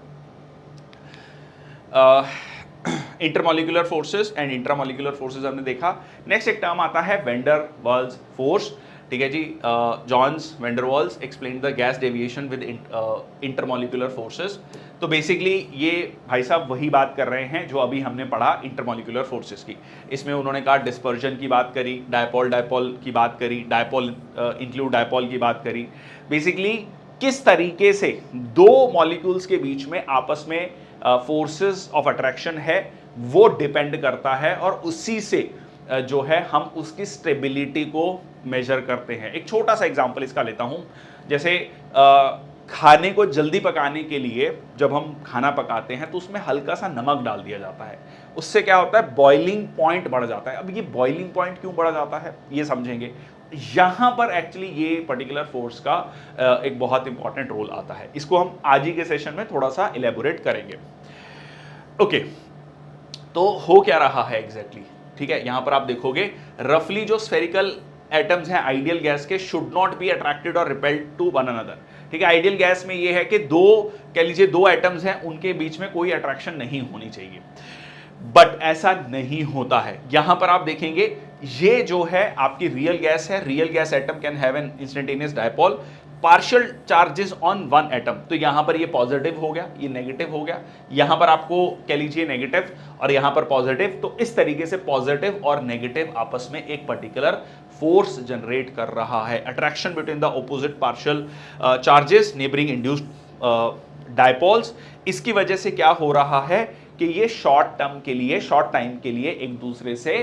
intermolecular forces and intramolecular forces हमने देखा। नेक्स्ट एक टर्म आता है वेंडर वाल्स फोर्स, ठीक है जी। Johns van der Waals explain the gas deviation with intermolecular forces. तो बेसिकली ये भाई साहब वही बात कर रहे हैं जो अभी हमने पढ़ा इंटरमॉलिक्यूलर फोर्सेस की। इसमें उन्होंने कहा डिस्पर्जन की बात करी, डायपोल की बात करी, डायपोल इंक्लूड डायपोल की बात करी। बेसिकली किस तरीके से दो मॉलिक्यूल्स के बीच में आपस में फोर्सेस ऑफ अट्रैक्शन है वो डिपेंड करता है, और उसी से जो है हम उसकी स्टेबिलिटी को मेजर करते हैं। एक छोटा सा एग्जांपल इसका लेता हूं, जैसे खाने को जल्दी पकाने के लिए जब हम खाना पकाते हैं तो उसमें हल्का सा नमक डाल दिया जाता है, उससे क्या होता है, बॉइलिंग पॉइंट बढ़ जाता है। अब ये बॉइलिंग पॉइंट क्यों बढ़ जाता है ये समझेंगे। यहां पर एक्चुअली ये पर्टिकुलर फोर्स का एक बहुत इंपॉर्टेंट रोल आता है, इसको हम आज ही के सेशन में थोड़ा सा इलेबोरेट करेंगे। ओके, तो हो क्या रहा है एग्जैक्टली, ठीक है। यहां पर आप देखोगे रफली जो स्फेरिकल एटम्स हैं आइडियल गैस के शुड नॉट बी अट्रैक्टेड और रिपेल्ड टू वन अनदर, ठीक है। आइडियल गैस में ये है कि दो, कह लीजिए दो एटम्स हैं, उनके बीच में कोई अट्रैक्शन नहीं होनी चाहिए, बट ऐसा नहीं होता है। यहां पर आप देखेंगे ये जो है आपकी रियल गैस है, real gas atom can have an instantaneous dipole partial charges on one atom. तो यहां पर ये पॉजिटिव हो गया, ये नेगेटिव हो गया, यहां पर आपको कह लीजिए नेगेटिव और यहां पर पॉजिटिव। तो इस तरीके से पॉजिटिव और नेगेटिव आपस में एक पर्टिकुलर फोर्स जनरेट कर रहा है, attraction between the opposite partial charges neighbouring induced dipoles. इसकी वजह से क्या हो रहा है कि ये शॉर्ट टर्म के लिए, शॉर्ट टाइम के लिए एक दूसरे से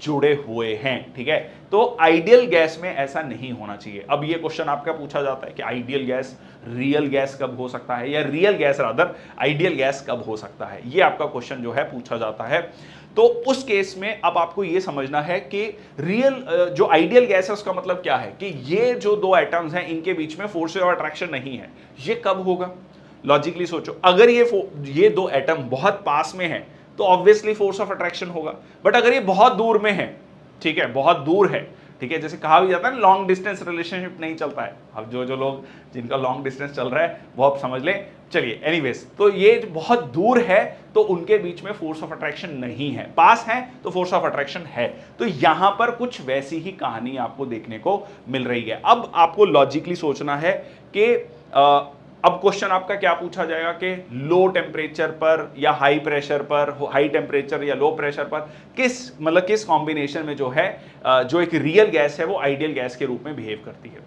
जुड़े हुए हैं, ठीक है। तो आइडियल गैस में ऐसा नहीं होना चाहिए। अब ये क्वेश्चन आपका पूछा जाता है कि आइडियल गैस रियल गैस कब हो सकता है, या real gas rather ideal gas कब हो सकता है, ये आपका क्वेश्चन जो है पूछा जाता है। तो उस केस में अब आपको ये समझना है कि रियल जो आइडियल गैस है उसका मतलब क्या है, कि ये जो दो एटम्स हैं इनके बीच में फोर्स ऑफ अट्रैक्शन नहीं है। ये कब होगा, लॉजिकली सोचो, अगर ये दो एटम बहुत पास में है तो ऑब्वियसली फोर्स ऑफ अट्रैक्शन होगा, बट अगर ये बहुत दूर में है, ठीक है, बहुत दूर है, ठीक है, जैसे कहा भी जाता है लॉन्ग डिस्टेंस रिलेशनशिप नहीं चलता है। अब जो लोग जिनका लॉन्ग डिस्टेंस चल रहा है वो आप समझ लें। चलिए एनीवेज, तो ये बहुत दूर है तो उनके बीच में फोर्स ऑफ अट्रैक्शन नहीं है, पास है तो फोर्स ऑफ अट्रैक्शन है। तो यहां पर कुछ वैसी ही कहानी आपको देखने को मिल रही है। अब आपको लॉजिकली सोचना है कि अब क्वेश्चन आपका क्या पूछा जाएगा कि लो टेम्परेचर पर या हाई प्रेशर पर, हाई टेम्परेचर या लो प्रेशर पर किस कॉम्बिनेशन में जो है जो एक रियल गैस है वो आइडियल गैस के रूप में बिहेव करती है।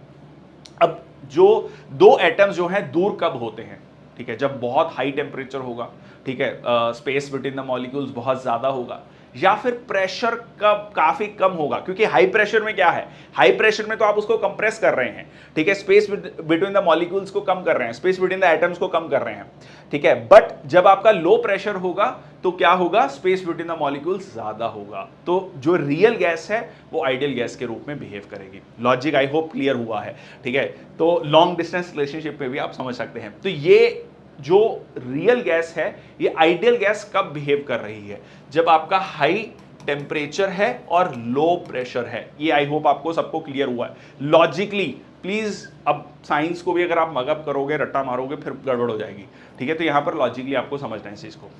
अब जो दो एटम्स जो हैं दूर कब होते हैं, ठीक है, जब बहुत हाई टेम्परेचर होगा, ठीक है, स्पेस बिटवीन द मॉलिक्यूल्स बहुत ज्यादा होगा, या फिर प्रेशर काफी कम होगा। क्योंकि हाई प्रेशर में क्या है, हाई प्रेशर में तो आप उसको कंप्रेस कर रहे हैं, ठीक है, स्पेस बिटवीन द मॉलिक्यूल्स को कम कर रहे हैं, स्पेस बिटवीन द एटम्स को कम कर रहे हैं, ठीक है। बट जब आपका लो प्रेशर होगा तो क्या होगा, स्पेस बिटवीन द मॉलिक्यूल्स ज्यादा होगा। तो जो रियल गैस है वो आइडियल गैस के रूप में बिहेव करेगी। लॉजिक आई होप क्लियर हुआ है, ठीक है। तो लॉन्ग डिस्टेंस रिलेशनशिप पे भी आप समझ सकते हैं। तो ये जो रियल गैस है ये आइडियल गैस कब बिहेव कर रही है, जब आपका हाई टेम्परेचर है और लो प्रेशर है। ये आई होप आपको सबको क्लियर हुआ है लॉजिकली। प्लीज अब साइंस को भी अगर आप मगअप करोगे, रट्टा मारोगे, फिर गड़बड़ हो जाएगी, ठीक है। तो यहां पर लॉजिकली आपको समझना है इस चीज को,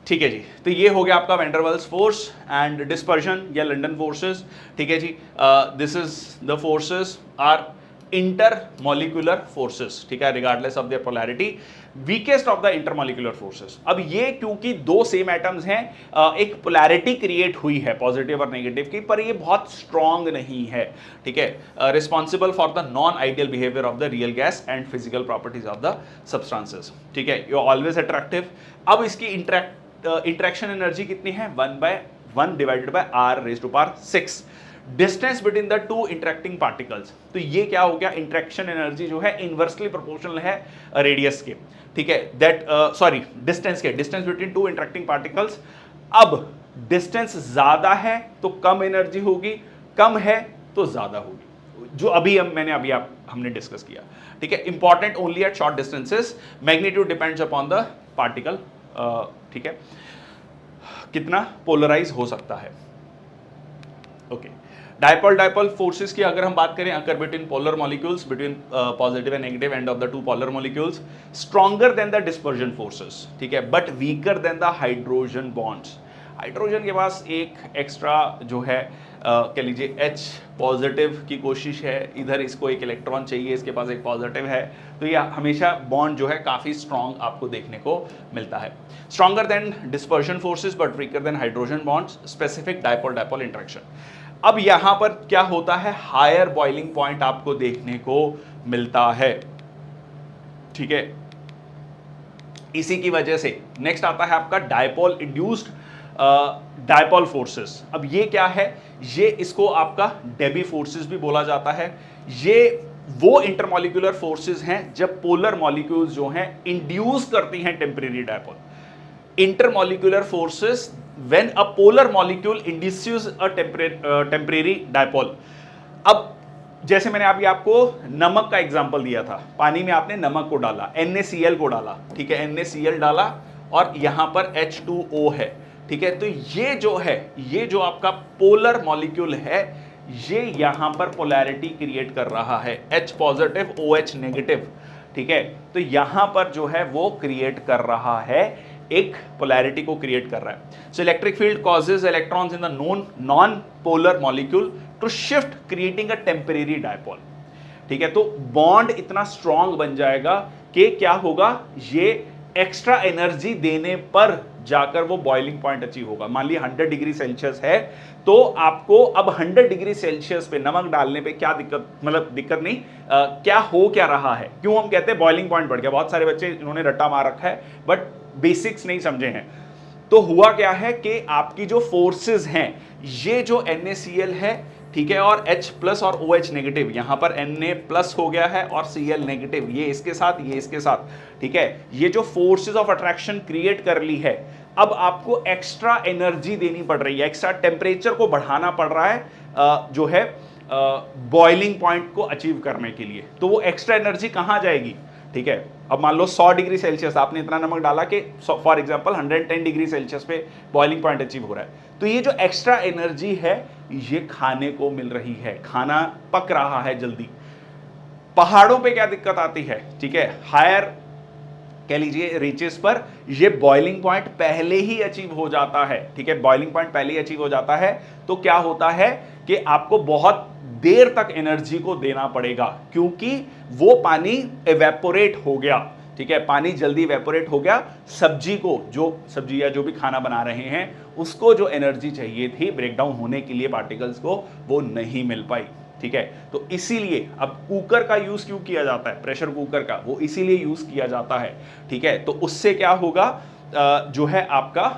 ठीक है जी। तो ये हो गया आपका van der Waals force and dispersion या लंडन फोर्सेस, ठीक है जी। This is the forces are intermolecular forces, ठीक है, regardless of their polarity, weakest of the intermolecular forces. अब ये क्योंकि दो सेम एटम्स हैं, एक पोलैरिटी क्रिएट हुई है पॉजिटिव और नेगेटिव की, पर ये बहुत स्ट्रॉन्ग नहीं है, ठीक है, responsible for the non ideal behaviour of the real gas and physical properties of the substances, ठीक है। You always attractive. अब इसकी इंटरेक्शन एनर्जी कितनी है, 1/1 divided by r⁶। Distance between the two interacting particles, तो ये क्या हो गया, इंटरेक्शन एनर्जी जो है इनवर्सली प्रोपोर्शनल है रेडियस के, ठीक है, दैट सॉरी डिस्टेंस के, distance between two interacting particles. अब डिस्टेंस ज्यादा है तो कम एनर्जी होगी, कम है तो ज्यादा होगी, जो हमने डिस्कस किया, ठीक है। Important only at short distances, magnitude depends upon the particle, ठीक है, कितना पोलराइज हो सकता है, ओके। डायपोल फोर्सेस की अगर हम बात करें, occur between polar molecules, between positive and negative end of the two polar molecules, stronger than the dispersion forces, ठीक है, but weaker then the hydrogen bonds. Hydrogen के पास एक एक्स्ट्रा जो है कह लीजिए H पॉजिटिव की कोशिश है, इधर इसको एक इलेक्ट्रॉन चाहिए, इसके पास एक पॉजिटिव है, तो ये हमेशा बॉन्ड जो है काफी स्ट्रॉन्ग आपको देखने को मिलता है। Stronger than dispersion forces but weaker then hydrogen bonds, specific dipole interaction. अब यहां पर क्या होता है, हायर बॉइलिंग पॉइंट आपको देखने को मिलता है, ठीक है। इसी की वजह से नेक्स्ट आता है आपका डायपोल इंड्यूस्ड डायपोल फोर्सेस। अब ये क्या है, ये इसको आपका डेबी फोर्सेस भी बोला जाता है। ये वो इंटरमॉलिक्यूलर फोर्सेस हैं जब पोलर मॉलिक्यूल्स जो हैं इंड्यूस करती हैं temporary dipole. Intermolecular forces when a polar molecule induces a temporary dipole. अब जैसे मैंने अभी आपको नमक का एग्जांपल दिया था, पानी में आपने नमक को डाला, NaCl को डाला, ठीक है, NaCl डाला और यहां पर H2O है, ठीक है। तो ये जो है, ये जो आपका पोलर मॉलिक्यूल है, ये यहां पर पोलैरिटी क्रिएट कर रहा है, H पॉजिटिव OH नेगेटिव, ठीक है। तो यहां पर जो है वो क्रिएट कर रहा है, एक पोलैरिटी को क्रिएट कर रहा है। So electric field causes electrons in the non polar molecule to shift creating a temporary dipole, ठीक है। तो बॉन्ड इतना स्ट्रांग बन जाएगा कि क्या होगा, ये एक्स्ट्रा एनर्जी देने पर जाकर वो बॉइलिंग पॉइंट अचीव होगा। मान लीजिए 100 डिग्री सेल्सियस है, तो आपको अब 100 डिग्री सेल्सियस पे नमक डालने पे क्या दिक्कत, मतलब दिक्कत नहीं, क्या हो क्या रहा है, क्यों हम कहते हैं बॉइलिंग पॉइंट बढ़ गया। बहुत सारे बच्चे इन्होंने रट्टा मार रखा है बट बेसिक्स नहीं समझे हैं। तो हुआ क्या है कि आपकी जो फोर्सेस हैं, ये जो NaCl है, ठीक है, और H प्लस और OH नेगेटिव, यहां पर Na प्लस हो गया है और Cl नेगेटिव, ये इसके साथ, ये इसके साथ, ठीक है। ये जो फोर्सेस ऑफ अट्रैक्शन क्रिएट कर ली है, अब आपको एक्स्ट्रा एनर्जी देनी पड़ रही है, एक्स्ट्रा टेम्परेचर को बढ़ाना पड़ रहा है जो है बॉइलिंग पॉइंट को अचीव करने के लिए। तो वो एक्स्ट्रा एनर्जी कहां जाएगी, ठीक है। अब मान लो 100 डिग्री सेल्सियस आपने इतना नमक डाला कि फॉर एग्जांपल 110 डिग्री सेल्सियस पे बॉइलिंग पॉइंट अचीव हो रहा है, तो ये जो एक्स्ट्रा एनर्जी है ये खाने को मिल रही है, खाना पक रहा है जल्दी। पहाड़ों पे क्या दिक्कत आती है, ठीक है, हायर कह लीजिए रीचेस पर ये बॉइलिंग पॉइंट पहले ही अचीव हो जाता है, ठीक है, बॉइलिंग पॉइंट पहले ही अचीव हो जाता है। तो क्या होता है कि आपको बहुत देर तक एनर्जी को देना पड़ेगा, क्योंकि वो पानी एवेपोरेट हो गया, ठीक है, पानी जल्दी एवेपोरेट हो गया। सब्जी को, जो सब्जी या जो भी खाना बना रहे हैं, उसको जो एनर्जी चाहिए थी ब्रेकडाउन होने के लिए पार्टिकल्स को, वो नहीं मिल पाई, ठीक है। तो इसीलिए अब कुकर का यूज क्यों किया जाता है, प्रेशर कुकर का, वो इसीलिए यूज किया जाता है, ठीक है। तो उससे क्या होगा, जो है आपका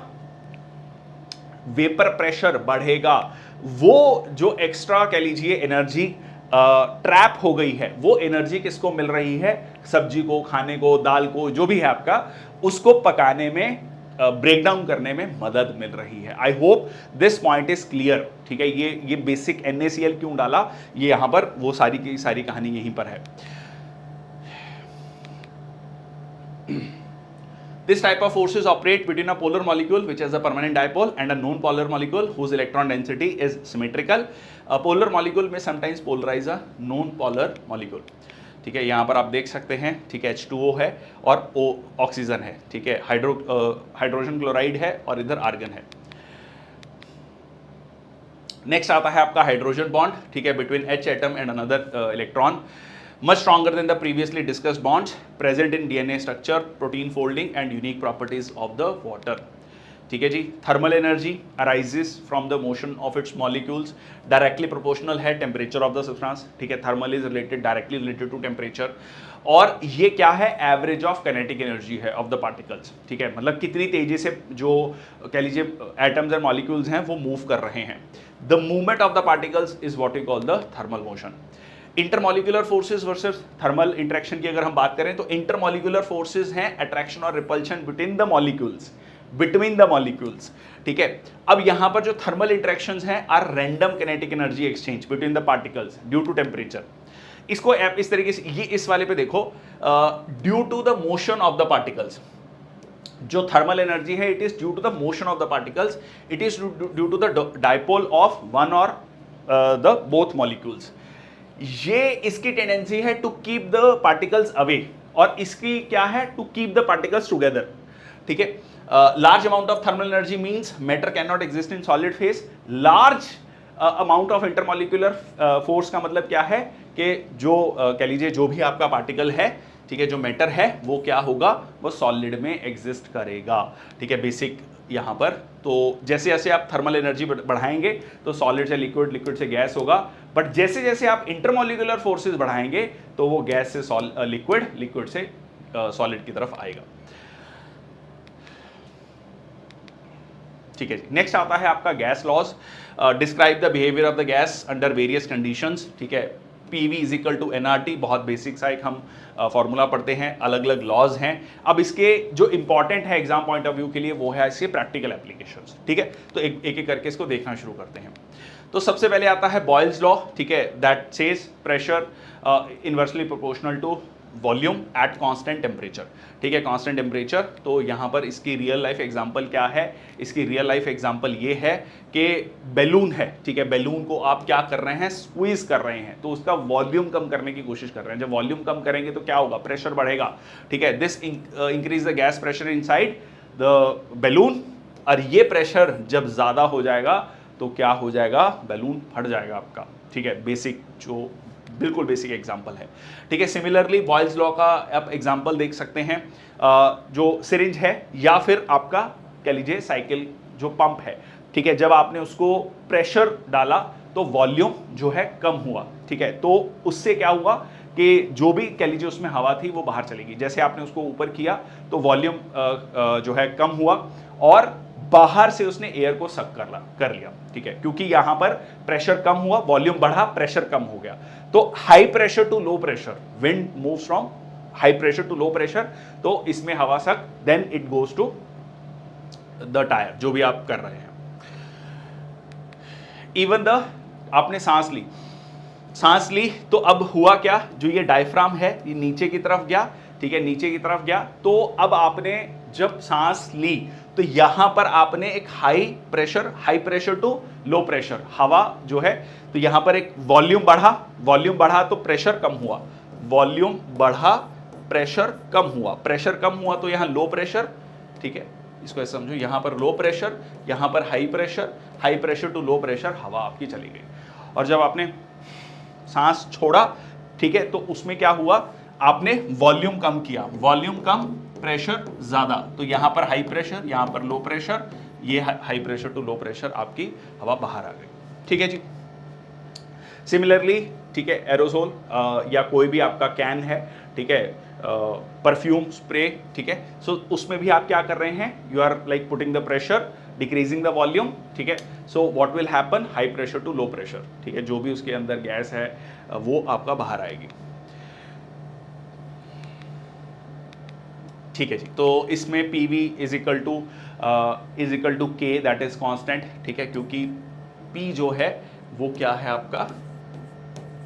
वेपर प्रेशर बढ़ेगा, वो जो एक्स्ट्रा कह लीजिए एनर्जी ट्रैप हो गई है, वो एनर्जी किसको मिल रही है, सब्जी को, खाने को, दाल को, जो भी है आपका, उसको पकाने में, ब्रेक डाउन करने में मदद मिल रही है। I hope this point is clear, ठीक है। ये बेसिक NaCl क्यों डाला, ये यहां पर वो सारी की सारी कहानी यहीं पर है। This type of forces operate between a polar molecule which has a permanent dipole and a non-polar molecule whose electron density is symmetrical. A polar molecule may sometimes polarize a non-polar molecule. ठीक है, यहाँ पर आप देख सकते हैं, ठीक है, H2O है और O ऑक्सीजन है, ठीक है, हाइड्रोजन क्लोराइड है और इधर आर्गन है। नेक्स्ट आता है आपका हाइड्रोजन बॉन्ड, ठीक है, between H atom and another electron, much stronger than the previously discussed bonds present in DNA structure, protein folding and unique properties of the water. ठीक है जी, thermal energy arises from the motion of its molecules, directly proportional है टेम्परेचर ऑफ द सब्सटेंस, ठीक है, thermal is related, directly related to temperature. और ये क्या है, एवरेज ऑफ काइनेटिक एनर्जी है ऑफ द पार्टिकल्स, ठीक है, मतलब कितनी तेजी से जो कह लीजिए एटम्स एंड मॉलिक्यूल्स हैं वो मूव कर रहे हैं। The movement of the particles is what we call the thermal motion. Intermolecular forces versus thermal interaction की अगर हम बात करें तो इंटरमॉलिक्यूलर फोर्सेस हैं अट्रैक्शन और रिपल्शन बिटवीन द मॉलिक्यूल्स, ठीक है। अब यहां पर जो थर्मल इंटरेक्शंस हैं are random kinetic energy exchange between the particles due to temperature. इसको इस तरीके से, ये इस वाले पे देखो, due to the motion of the particles, जो थर्मल एनर्जी है it is due to the motion of the particles, it is due to the dipole of one और द बोथ मॉलिक्यूल्स। ये इसकी टेंडेंसी है to keep the particles away, और इसकी क्या है, to keep the particles together, ठीक है। Large amount of thermal energy means matter can not exist in solid phase. Large amount of intermolecular force का मतलब क्या है कि जो कह लीजिए जो भी आपका पार्टिकल है, ठीक है, जो मैटर है वो क्या होगा, वो सॉलिड में एग्जिस्ट करेगा, ठीक है, बेसिक यहाँ पर। तो जैसे जैसे आप थर्मल एनर्जी बढ़ाएंगे तो सॉलिड से लिक्विड, लिक्विड से गैस होगा, बट जैसे जैसे आप इंटरमॉलिक्यूलर फोर्सेस बढ़ाएंगे तो वो गैस से लिक्विड, लिक्विड से सॉलिड की तरफ आएगा, ठीक है जी। नेक्स्ट आता है आपका gas laws, describe the behaviour of the gas under various conditions, ठीक है, PV is equal to NRT, बहुत बेसिक सा एक हम फॉर्मूला पढ़ते हैं, अलग अलग लॉज हैं। अब इसके जो इंपॉर्टेंट है एग्जाम पॉइंट ऑफ व्यू के लिए वो है इसके प्रैक्टिकल एप्लीकेशंस, ठीक है। तो एक एक करके इसको देखना शुरू करते हैं। तो सबसे पहले आता है बॉयल्स लॉ, ठीक है, that says pressure inversely proportional to volume at constant temperature, ठीक है, कांस्टेंट टेम्परेचर। तो यहाँ पर इसकी रियल लाइफ एग्जांपल क्या है? इसकी रियल लाइफ एग्जांपल ये है कि बैलून है, ठीक है, बैलून को आप क्या कर रहे हैं? स्क्वीज कर रहे हैं, तो उसका वॉल्यूम कम करने की कोशिश कर रहे हैं। जब वॉल्यूम कम करेंगे तो क्या होगा? प्रेशर बढ़ेगा, ठीक है। This increase the gas pressure inside the balloon, और ये प्रेशर जब ज्यादा हो जाएगा तो क्या हो जाएगा? बैलून फट जाएगा आपका, ठीक है। बेसिक, जो बिल्कुल बेसिक एग्जांपल है, ठीक है। सिमिलरली बॉयल्स लॉ का आप एग्जांपल देख सकते हैं, जो सिरिंज है या फिर आपका कह लीजिए साइकिल जो पंप है, ठीक है, जब आपने उसको प्रेशर डाला तो वॉल्यूम जो है कम हुआ, ठीक है। तो उससे क्या हुआ कि जो भी कह लीजिए उसमें हवा थी वो बाहर चलेगी। जैसे आपने उसको ऊपर किया तो वॉल्यूम जो है कम हुआ और बाहर से उसने एयर को सक कर लिया, ठीक है, क्योंकि यहां पर प्रेशर कम हुआ, वॉल्यूम बढ़ा, प्रेशर कम हो गया। तो high pressure to low pressure, wind moves from high pressure to low pressure, तो इसमें हवा suck, then it goes to the tyre, जो भी आप कर रहे हैं। इवन द आपने सांस ली तो अब हुआ क्या? जो ये डायफ्राम है ये नीचे की तरफ गया, ठीक है, नीचे की तरफ गया। तो अब आपने जब सांस ली तो यहां पर आपने एक high pressure to low pressure, हवा जो है, तो यहां पर एक वॉल्यूम बढ़ा तो प्रेशर कम हुआ, वॉल्यूम बढ़ा, प्रेशर कम हुआ तो यहां लो प्रेशर, ठीक है, इसको ऐसे समझो, यहां पर लो प्रेशर, यहां पर high pressure to low pressure, हवा आपकी चली गई। और जब आपने सांस छोड़ा, ठीक है, तो उसमें क्या हुआ? आपने वॉल्यूम कम किया, वॉल्यूम कम, प्रेशर ज्यादा, तो यहां पर हाई प्रेशर, यहां पर लो प्रेशर, ये high pressure to low pressure, आपकी हवा बाहर आ गई, ठीक है जी। सिमिलरली, ठीक है, एरोसोल या कोई भी आपका कैन है, ठीक है, परफ्यूम स्प्रे, ठीक है, सो उसमें भी आप क्या कर रहे हैं? You are like putting the pressure, decreasing the volume, ठीक है। So what will happen? High pressure to low pressure, ठीक है, जो भी उसके अंदर गैस है वो आपका बाहर आएगी, ठीक है जी। तो इसमें PV is equal to K, that is constant, ठीक है, क्योंकि P जो है वो क्या है आपका?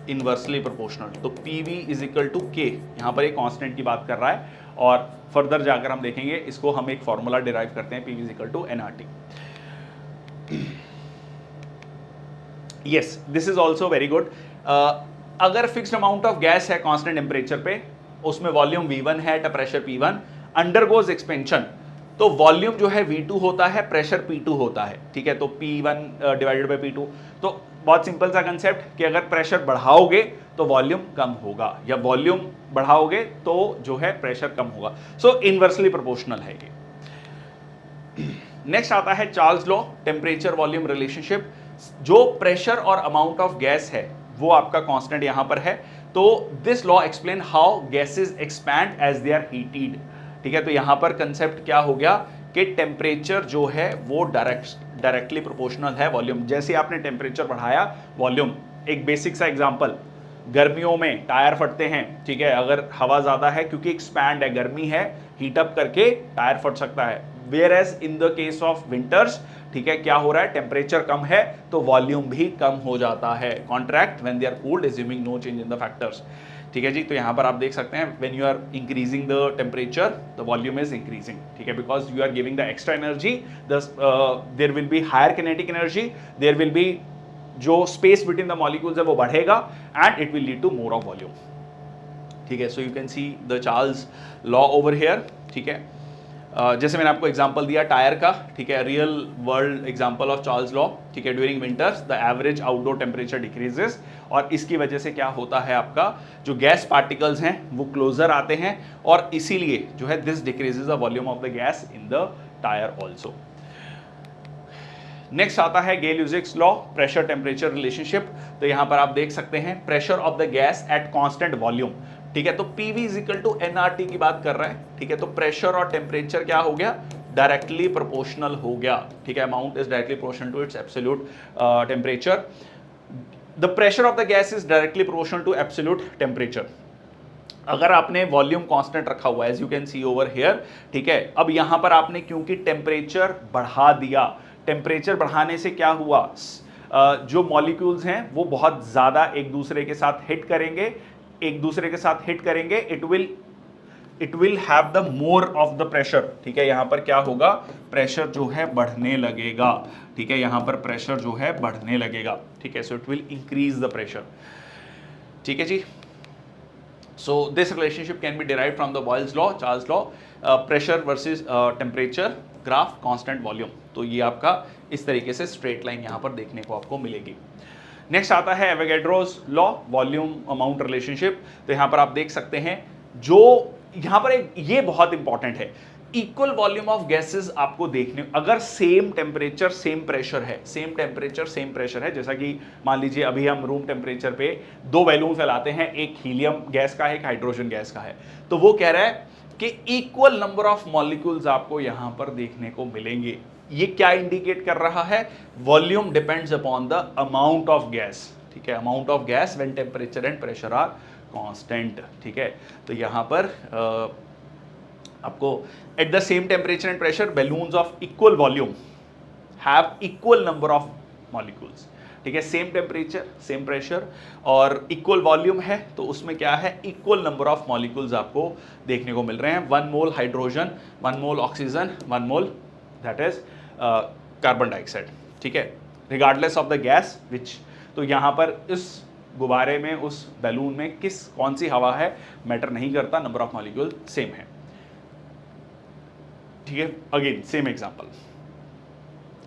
Inversely proportional. तो PV is equal to K, यहां पर एक कांस्टेंट की बात कर रहा है, और फर्दर जाकर हम देखेंगे इसको, हम एक फॉर्मूला डिराइव करते हैं, PV is equal to NRT। Yes, this is also very good. अगर फिक्स्ड अमाउंट ऑफ गैस है कांस्टेंट टेम्परेचर पे, उसमें वॉल्यूम V1 है, प्रेशर P1, अंडरगोज एक्सपेंशन, तो वॉल्यूम जो है V2 होता है, प्रेशर P2 होता है, ठीक है। तो P1 डिवाइडेड बाय P2, तो बहुत सिंपल सा कंसेप्ट कि अगर प्रेशर बढ़ाओगे तो वॉल्यूम कम होगा, या वॉल्यूम बढ़ाओगे तो जो है प्रेशर कम होगा। सो इनवर्सली प्रोपोर्शनल है ये। नेक्स्ट आता है Charles law, temperature volume relationship. जो प्रेशर और अमाउंट ऑफ गैस है वो आपका कांस्टेंट यहां पर है, तो this law explain how gases expand as they are heated, ठीक है। तो यहां पर कंसेप्ट क्या हो गया कि टेम्परेचर जो है वो डायरेक्टली प्रोपोर्शनल है वॉल्यूम। जैसे आपने टेम्परेचर बढ़ाया, वॉल्यूम, एक बेसिक सा एग्जांपल, गर्मियों में टायर फटते हैं, ठीक है, अगर हवा ज्यादा है, क्योंकि एक्सपैंड है, गर्मी है, हीट अप करके टायर फट सकता है। Whereas in the case of winters, ठीक है, क्या हो रहा है? टेम्परेचर कम है तो वॉल्यूम भी कम हो जाता है, contract when they are cooled, assuming no change in the factors, ठीक है जी। तो यहां पर आप देख सकते हैं, when you are increasing the temperature the volume is increasing, ठीक है, because you are giving the extra energy, there will be higher kinetic energy, there will be जो स्पेस बिटवीन द मॉलिक्यूल्स है वो बढ़ेगा, and it will lead to more of volume, ठीक है। So you can see the Charles law over here, ठीक है। जैसे मैंने आपको एग्जांपल दिया टायर का, ठीक है, real world example of Charles law, ठीक है, during winters the average outdoor temperature decreases, और इसकी वजह से क्या होता है, आपका जो गैस पार्टिकल्स हैं वो क्लोजर आते हैं, और इसीलिए जो है this decreases the volume of the gas in the tyre also. Next आता है Gay Lussac's law, pressure temperature relationship. तो यहां पर आप देख सकते हैं pressure of the gas at constant volume, ठीक है। तो PV is equal to NRT की बात कर रहा है, ठीक है। तो प्रेशर और टेम्परेचर क्या हो गया? डायरेक्टली प्रोपोर्शनल हो गया, ठीक है। Amount is directly proportional to its absolute temperature. The pressure of the gas is directly proportional to absolute temperature. अगर आपने वॉल्यूम कांस्टेंट रखा हुआ है, as you can see over here, ठीक है, अब यहां पर आपने क्योंकि टेम्परेचर बढ़ा दिया, टेम्परेचर बढ़ाने से क्या हुआ, जो मॉलिक्यूल्स हैं वो बहुत ज्यादा एक दूसरे के साथ हिट करेंगे, एक दूसरे के साथ हिट करेंगे, it will have the more of the pressure, ठीक है, यहां पर क्या होगा, प्रेशर जो है बढ़ने लगेगा, ठीक है, यहां पर प्रेशर जो है बढ़ने लगेगा, ठीक है, so it will increase the pressure, ठीक है जी। So this relationship can be derived from the Boyle's law, Charles law, pressure versus temperature, graph, constant volume। तो ये आपका इस तरीके से स्ट्रेट लाइन यहाँ पर देखने को आपको मिलेगी। नेक्स्ट आता है Avogadro's law, volume amount relationship. तो यहाँ पर आप देख सकते हैं, जो यहाँ पर एक ये बहुत इंपॉर्टेंट है, इक्वल वॉल्यूम ऑफ गैसेस आपको देखने, अगर सेम टेम्परेचर सेम प्रेशर है, सेम टेम्परेचर सेम प्रेशर है, जैसा कि मान लीजिए अभी हम रूम टेम्परेचर पे दो बैलून फैलाते हैं, एक हीलियम गैस का है, एक हाइड्रोजन गैस का है, तो वो कह रहा है कि इक्वल नंबर ऑफ मॉलिक्यूल्स आपको यहां पर देखने को मिलेंगे। ये क्या इंडिकेट कर रहा है, volume depends upon the amount of gas, ठीक है, amount of gas when temperature and pressure are constant, ठीक है। तो यहां पर आपको at the same temperature and pressure balloons of equal volume have equal number of molecules, ठीक है, सेम टेम्परेचर सेम प्रेशर और इक्वल वॉल्यूम है, तो उसमें क्या है, इक्वल नंबर ऑफ मॉलिक्यूल्स आपको देखने को मिल रहे हैं। 1 मोल hydrogen, 1 mole oxygen, 1 mole that is carbon dioxide, ठीक है, regardless of the gas which. तो यहाँ पर इस गुब्बारे में, उस बैलून में कौन सी हवा है मैटर नहीं करता, नंबर ऑफ मॉलिक्यूल सेम है, ठीक है। अगेन सेम एग्जांपल,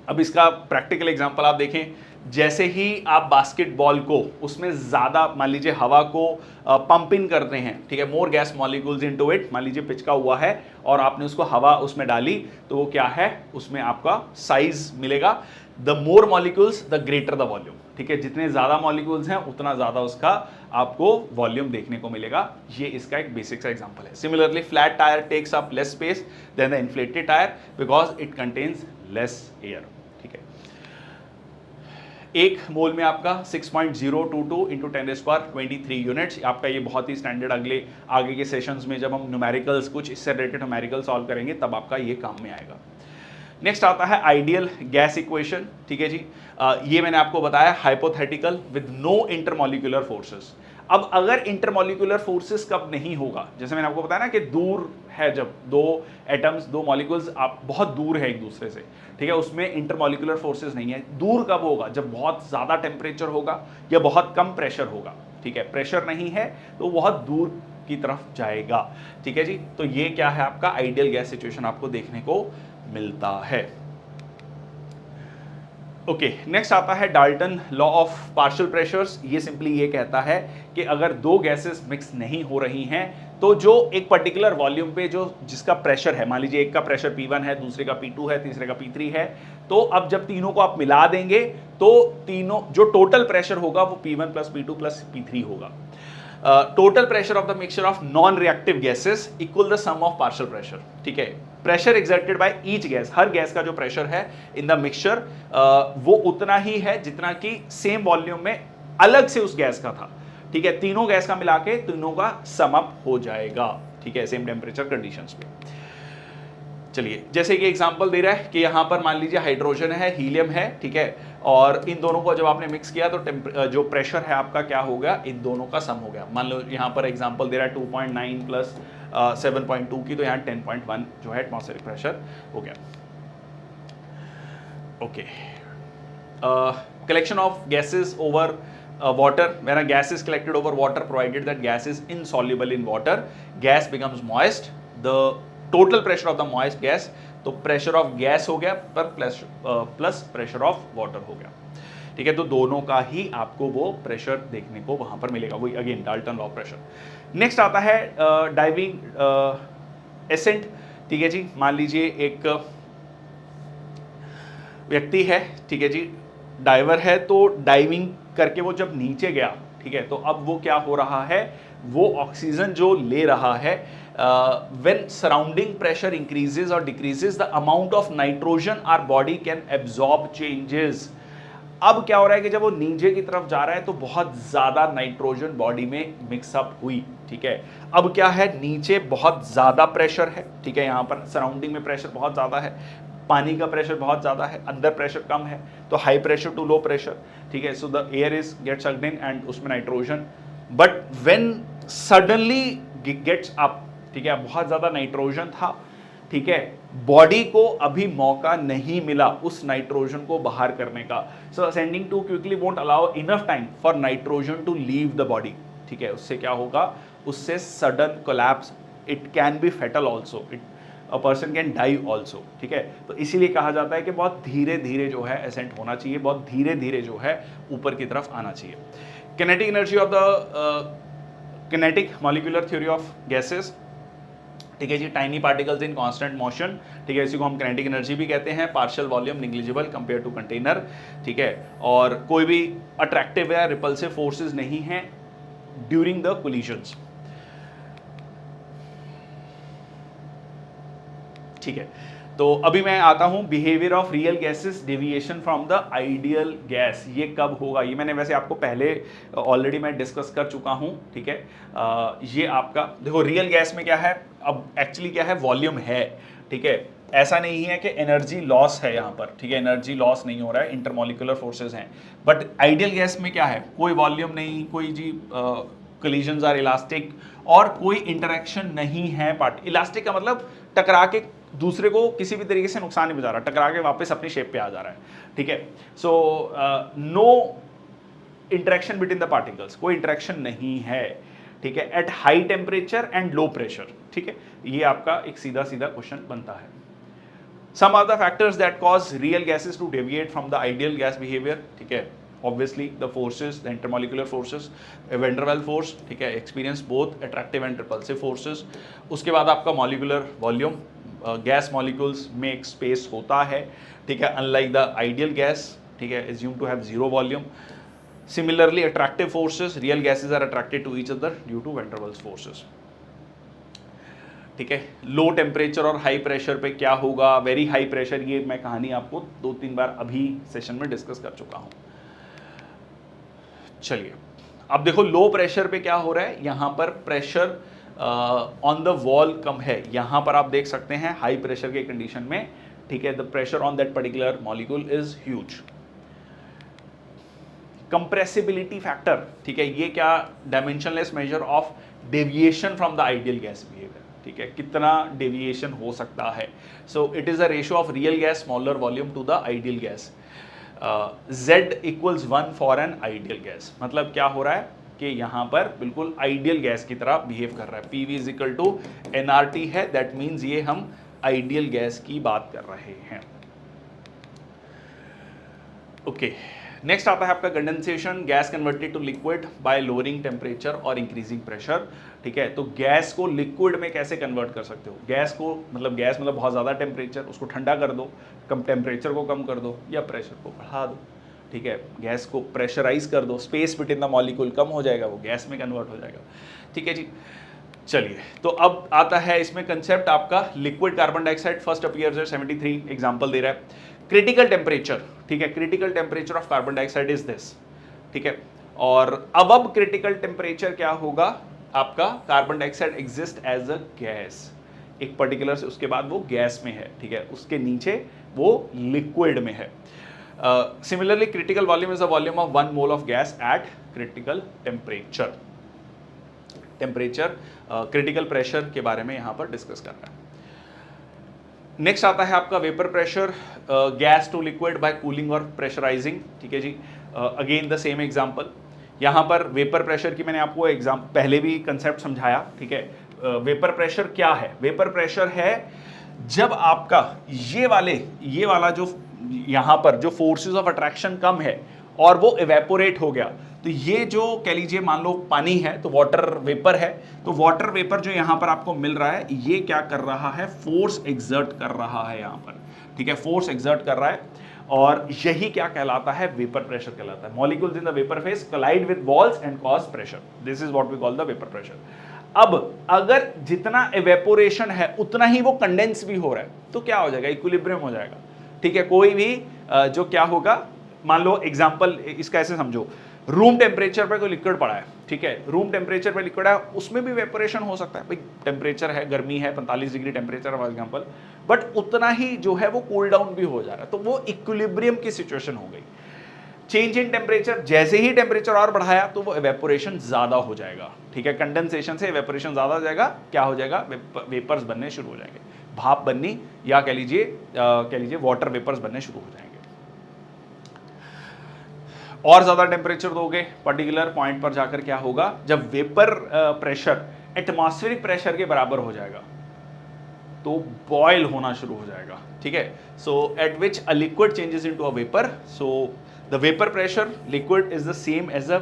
अब इसका प्रैक्टिकल एग्जांपल आप देखें, जैसे ही आप बास्केटबॉल को उसमें ज्यादा मान लीजिए हवा को पंप इन करते हैं, ठीक है, मोर गैस मॉलिक्यूल्स इनटू इट, मान लीजिए पिचका हुआ है और आपने उसको हवा उसमें डाली, तो वो क्या है, उसमें आपका साइज मिलेगा, the more molecules the greater the volume, ठीक है, जितने ज्यादा मॉलिक्यूल्स हैं उतना ज्यादा उसका आपको वॉल्यूम देखने को मिलेगा। ये इसका एक बेसिक सा एग्जांपल है। Similarly flat tyre takes up less space than the inflated tyre because it contains less air, ठीक है। एक मोल में आपका 6.022 इंटू 10⁻23 यूनिट्स, आपका ये बहुत ही स्टैंडर्ड, आगे के सेशंस में जब हम न्यूमेरिकल्स कुछ इससे रिलेटेड न्यूमेरिकल सॉल्व करेंगे तब आपका ये काम में आएगा। नेक्स्ट आता है आइडियल गैस इक्वेशन, ठीक है जी। ये मैंने आपको बताया hypothetical with no intermolecular forces. अब अगर इंटरमॉलिक्यूलर फोर्सेस कब नहीं होगा, जैसे मैंने आपको बताया ना कि दूर है, जब दो एटम्स, दो मॉलिक्यूल्स आप बहुत दूर है एक दूसरे से, ठीक है, उसमें इंटरमॉलिक्यूलर फोर्सेस नहीं है। दूर कब होगा, जब बहुत ज्यादा टेम्परेचर होगा या बहुत कम प्रेशर होगा, ठीक है, प्रेशर नहीं है तो बहुत दूर की तरफ जाएगा, ठीक है जी। तो ये क्या है, आपका आइडियल गैस सिचुएशन आपको देखने को मिलता है। ओके, नेक्स्ट आता है Dalton law of partial pressures. ये सिंपली ये कहता है कि अगर दो गैसेस मिक्स नहीं हो रही हैं तो जो एक पर्टिकुलर वॉल्यूम पे जो जिसका प्रेशर है, मान लीजिए एक का प्रेशर P1 है, दूसरे का P2 है, तीसरे का P3 है, तो अब जब तीनों को आप मिला देंगे तो तीनों जो टोटल प्रेशर होगा वो P1 plus P2 plus P3 होगा। Total pressure of the mixture of non reactive gases equal the sum of partial pressure, ठीक है। Pressure exerted by each gas, हर गैस का जो प्रेशर है इन द मिक्सचर वो उतना ही है जितना कि सेम वॉल्यूम में अलग से उस गैस का था, ठीक है। तीनों गैस का मिला के तीनों का सम अप हो जाएगा, ठीक है, सेम टेम्परेचर कंडीशंस पे। चलिए, जैसे कि एग्जांपल दे रहा है कि यहाँ पर मान लीजिए हाइड्रोजन है, हीलियम है, ठीक है, और इन दोनों को जब आपने मिक्स किया तो जो प्रेशर है आपका क्या हो गया, इन दोनों का सम हो गया। मान लो यहाँ पर एग्जांपल दे रहा है 2.9 प्लस 7.2 की, तो यहाँ 10.1 जो है एटमॉस्फेरिक प्रेशर हो गया। Okay, collection of gases over water, when a gas is collected over water provided that gas is insoluble in water, gas becomes moist, the total pressure of the moist gas, तो प्रेशर ऑफ गैस हो गया पर प्लस प्रेशर ऑफ वाटर हो गया, ठीक है। तो दोनों का ही आपको वो प्रेशर देखने को वहां पर मिलेगा, वही again Dalton law pressure. Next आता है डाइविंग एसेंट, ठीक है जी। मान लीजिए एक व्यक्ति है, ठीक है जी, डाइवर है, तो डाइविंग करके वो जब नीचे गया, ठीक है, तो अब वो क्या हो रहा है, वो ऑक्सीजन जो ले रहा है, व्हेन सराउंडिंग प्रेशर इंक्रीजेस और decreases the amount of nitrogen our body can absorb changes. अब क्या हो रहा है कि जब वो नीचे की तरफ जा रहा है तो बहुत ज्यादा नाइट्रोजन बॉडी में मिक्सअप हुई, ठीक है। अब क्या है, नीचे बहुत ज्यादा प्रेशर है, ठीक है, यहां पर सराउंडिंग में प्रेशर बहुत ज्यादा है, पानी का प्रेशर बहुत ज्यादा है, अंदर प्रेशर कम है, तो high pressure to low pressure, ठीक है। So the air is get sucked in and उसमें nitrogen, but when suddenly gets up, ठीक है, बहुत ज्यादा नाइट्रोजन था, ठीक है, बॉडी को अभी मौका नहीं मिला उस नाइट्रोजन को बाहर करने का। So ascending too quickly won't allow enough time for nitrogen to leave the body, ठीक है। उससे क्या होगा, उससे sudden collapse, it can be fatal also, a person can die also, ठीक है। तो इसीलिए कहा जाता है कि बहुत धीरे धीरे जो है एसेंट होना चाहिए, बहुत धीरे धीरे जो है ऊपर की तरफ आना चाहिए। Kinetic energy of the kinetic molecular theory of gases, ठीक है जी, tiny particles in constant motion, ठीक है, इसी को हम किनेटिक एनर्जी भी कहते हैं। Partial volume negligible compare to container, ठीक है, और कोई भी अट्रैक्टिव या रिपल्सिव फोर्सेस नहीं है ड्यूरिंग द कोलिजन्स, ठीक है। तो अभी मैं आता हूं behaviour of real gases deviation from the ideal gas, ये कब होगा, ये मैंने वैसे आपको पहले ऑलरेडी मैं डिस्कस कर चुका हूं, ठीक है। ये आपका देखो रियल गैस में क्या है, अब एक्चुअली क्या है, वॉल्यूम है, ठीक है, ऐसा नहीं है कि एनर्जी लॉस है यहाँ पर, ठीक है, एनर्जी लॉस नहीं हो रहा है, इंटरमॉलिक्यूलर फोर्सेस हैं। बट आइडियल गैस में क्या है, कोई वॉल्यूम नहीं, कोई जी कोलिजन्स आर इलास्टिक और कोई इंटरेक्शन नहीं है। पार्ट इलास्टिक का मतलब टकरा के दूसरे को किसी भी तरीके से नुकसान नहीं पहुंचा रहा, टकरा के वापस अपनी शेप पे आ जा रहा है, ठीक है। So no interaction between the particles, कोई इंटरेक्शन नहीं है, ठीक है, at high temperature and low pressure, ठीक है। ये आपका एक सीधा सीधा क्वेश्चन बनता है। Some are the factors that cause real gases to deviate from the ideal gas behavior, ठीक है, obviously the forces, the intermolecular forces, van der Waals force, ठीक है, experience both attractive and repulsive forces। उसके बाद आपका molecular volume, gas molecules में एक space होता है, ठीक है, unlike the ideal gas, ठीक है, assumed to have zero volume। Similarly attractive forces, real gases are attracted to each other due to van der Waals forces, ठीक है। लो टेम्परेचर और हाई प्रेशर पे क्या होगा, वेरी हाई प्रेशर, ये मैं कहानी आपको 2-3 बार अभी सेशन में डिस्कस कर चुका हूं। चलिए अब देखो लो प्रेशर पे क्या हो रहा है, यहां पर प्रेशर ऑन द वॉल कम है, यहां पर आप देख सकते हैं हाई प्रेशर के कंडीशन में, ठीक है, the pressure on that particular molecule is huge. Compressibility factor, ठीक है, ये क्या, dimensionless measure of deviation from the ideal gas behaviour, ठीक है, कितना डेविएशन हो सकता है। So it is a ratio of real gas smaller volume to the ideal gas. Z equals 1 for an ideal gas, मतलब क्या हो रहा है कि यहां पर बिल्कुल आइडियल गैस की तरह बिहेव कर रहा है। PV is equal to nRT है, दैट मीन्स ये हम आइडियल गैस की बात कर रहे हैं। ओके, नेक्स्ट आता है आपका condensation, gas converted to liquid by lowering temperature और इंक्रीजिंग प्रेशर, ठीक है। तो गैस को लिक्विड में कैसे कन्वर्ट कर सकते हो, गैस मतलब बहुत ज़्यादा टेम्परेचर, उसको ठंडा कर दो, कम टेम्परेचर को कम कर दो या प्रेशर को बढ़ा दो, ठीक है, गैस को प्रेशराइज कर दो, स्पेस बिटवीन द मॉलिक्यूल कम हो जाएगा, वो गैस में कन्वर्ट हो जाएगा, ठीक है जी। चलिए तो अब आता है इसमें कंसेप्ट आपका liquid carbon dioxide, first appears at 73, example दे रहा है। क्रिटिकल टेम्परेचर, ठीक है, critical temperature of carbon dioxide is this, ठीक है। और अब क्रिटिकल टेम्परेचर क्या होगा आपका, carbon dioxide exist as a gas एक पर्टिकुलर से, उसके बाद वो गैस में है, ठीक है, उसके नीचे वो लिक्विड में है। Similarly critical volume is a volume of 1 mole of gas at critical temperature. Temperature critical pressure के बारे में यहां पर डिस्कस कर रहा है। नेक्स्ट आता है आपका vapour pressure, gas to liquid by cooling और प्रेशराइजिंग, ठीक है जी। अगेन द सेम एग्जांपल, यहाँ पर वेपर प्रेशर की मैंने आपको पहले भी कंसेप्ट समझाया, ठीक है। वेपर प्रेशर क्या है, वेपर प्रेशर है जब आपका ये वाला जो यहाँ पर जो फोर्सेस ऑफ अट्रैक्शन कम है और वो इवेपोरेट हो गया, तो ये जो कह लीजिए मान लो पानी है तो वाटर वेपर है, तो वाटर वेपर जो यहाँ पर आपको मिल रहा है ये क्या कर रहा है, फोर्स एक्सर्ट कर रहा है यहाँ पर, ठीक है, फोर्स एक्सर्ट कर रहा है, और यही क्या कहलाता है, वेपर प्रेशर कहलाता है। Molecules in the vapour phase collide with walls and cause pressure, this is what we call the vapour pressure. अब अगर जितना इवेपोरेशन है उतना ही वो कंडेंस भी हो रहा है तो क्या हो जाएगा, इक्विलिब्रियम हो जाएगा, ठीक है। कोई भी जो क्या होगा, मान लो एग्जांपल इसका ऐसे समझो, रूम टेम्परेचर पे कोई लिक्विड पड़ा है, ठीक है, रूम टेम्परेचर पे लिक्विड है, उसमें भी वेपोरेशन हो सकता है भाई, टेम्परेचर है, गर्मी है, 45 degree temperature for example, but उतना ही जो है वो कूल डाउन भी हो जा रहा है, तो वो इक्विलिब्रियम की सिचुएशन हो गई। चेंज इन टेम्परेचर, जैसे ही टेम्परेचर और बढ़ाया तो वो एवेपोरेशन ज्यादा हो जाएगा, ठीक है, कंडेंसेशन से एवेपोरेशन ज्यादा हो जाएगा, क्या हो जाएगा, वेपर्स बनने शुरू हो जाएंगे, भाप बननी, या कह लीजिए वाटर वेपर्स बनने शुरू हो जाएंगे। और ज्यादा टेम्परेचर दोगे पर्टिकुलर पॉइंट पर जाकर क्या होगा, जब वेपर प्रेशर एटमॉस्फेरिक प्रेशर के बराबर हो जाएगा तो बॉयल होना शुरू हो जाएगा, ठीक है। So at which a liquid changes into a vapour, so the vapour pressure liquid is the same as a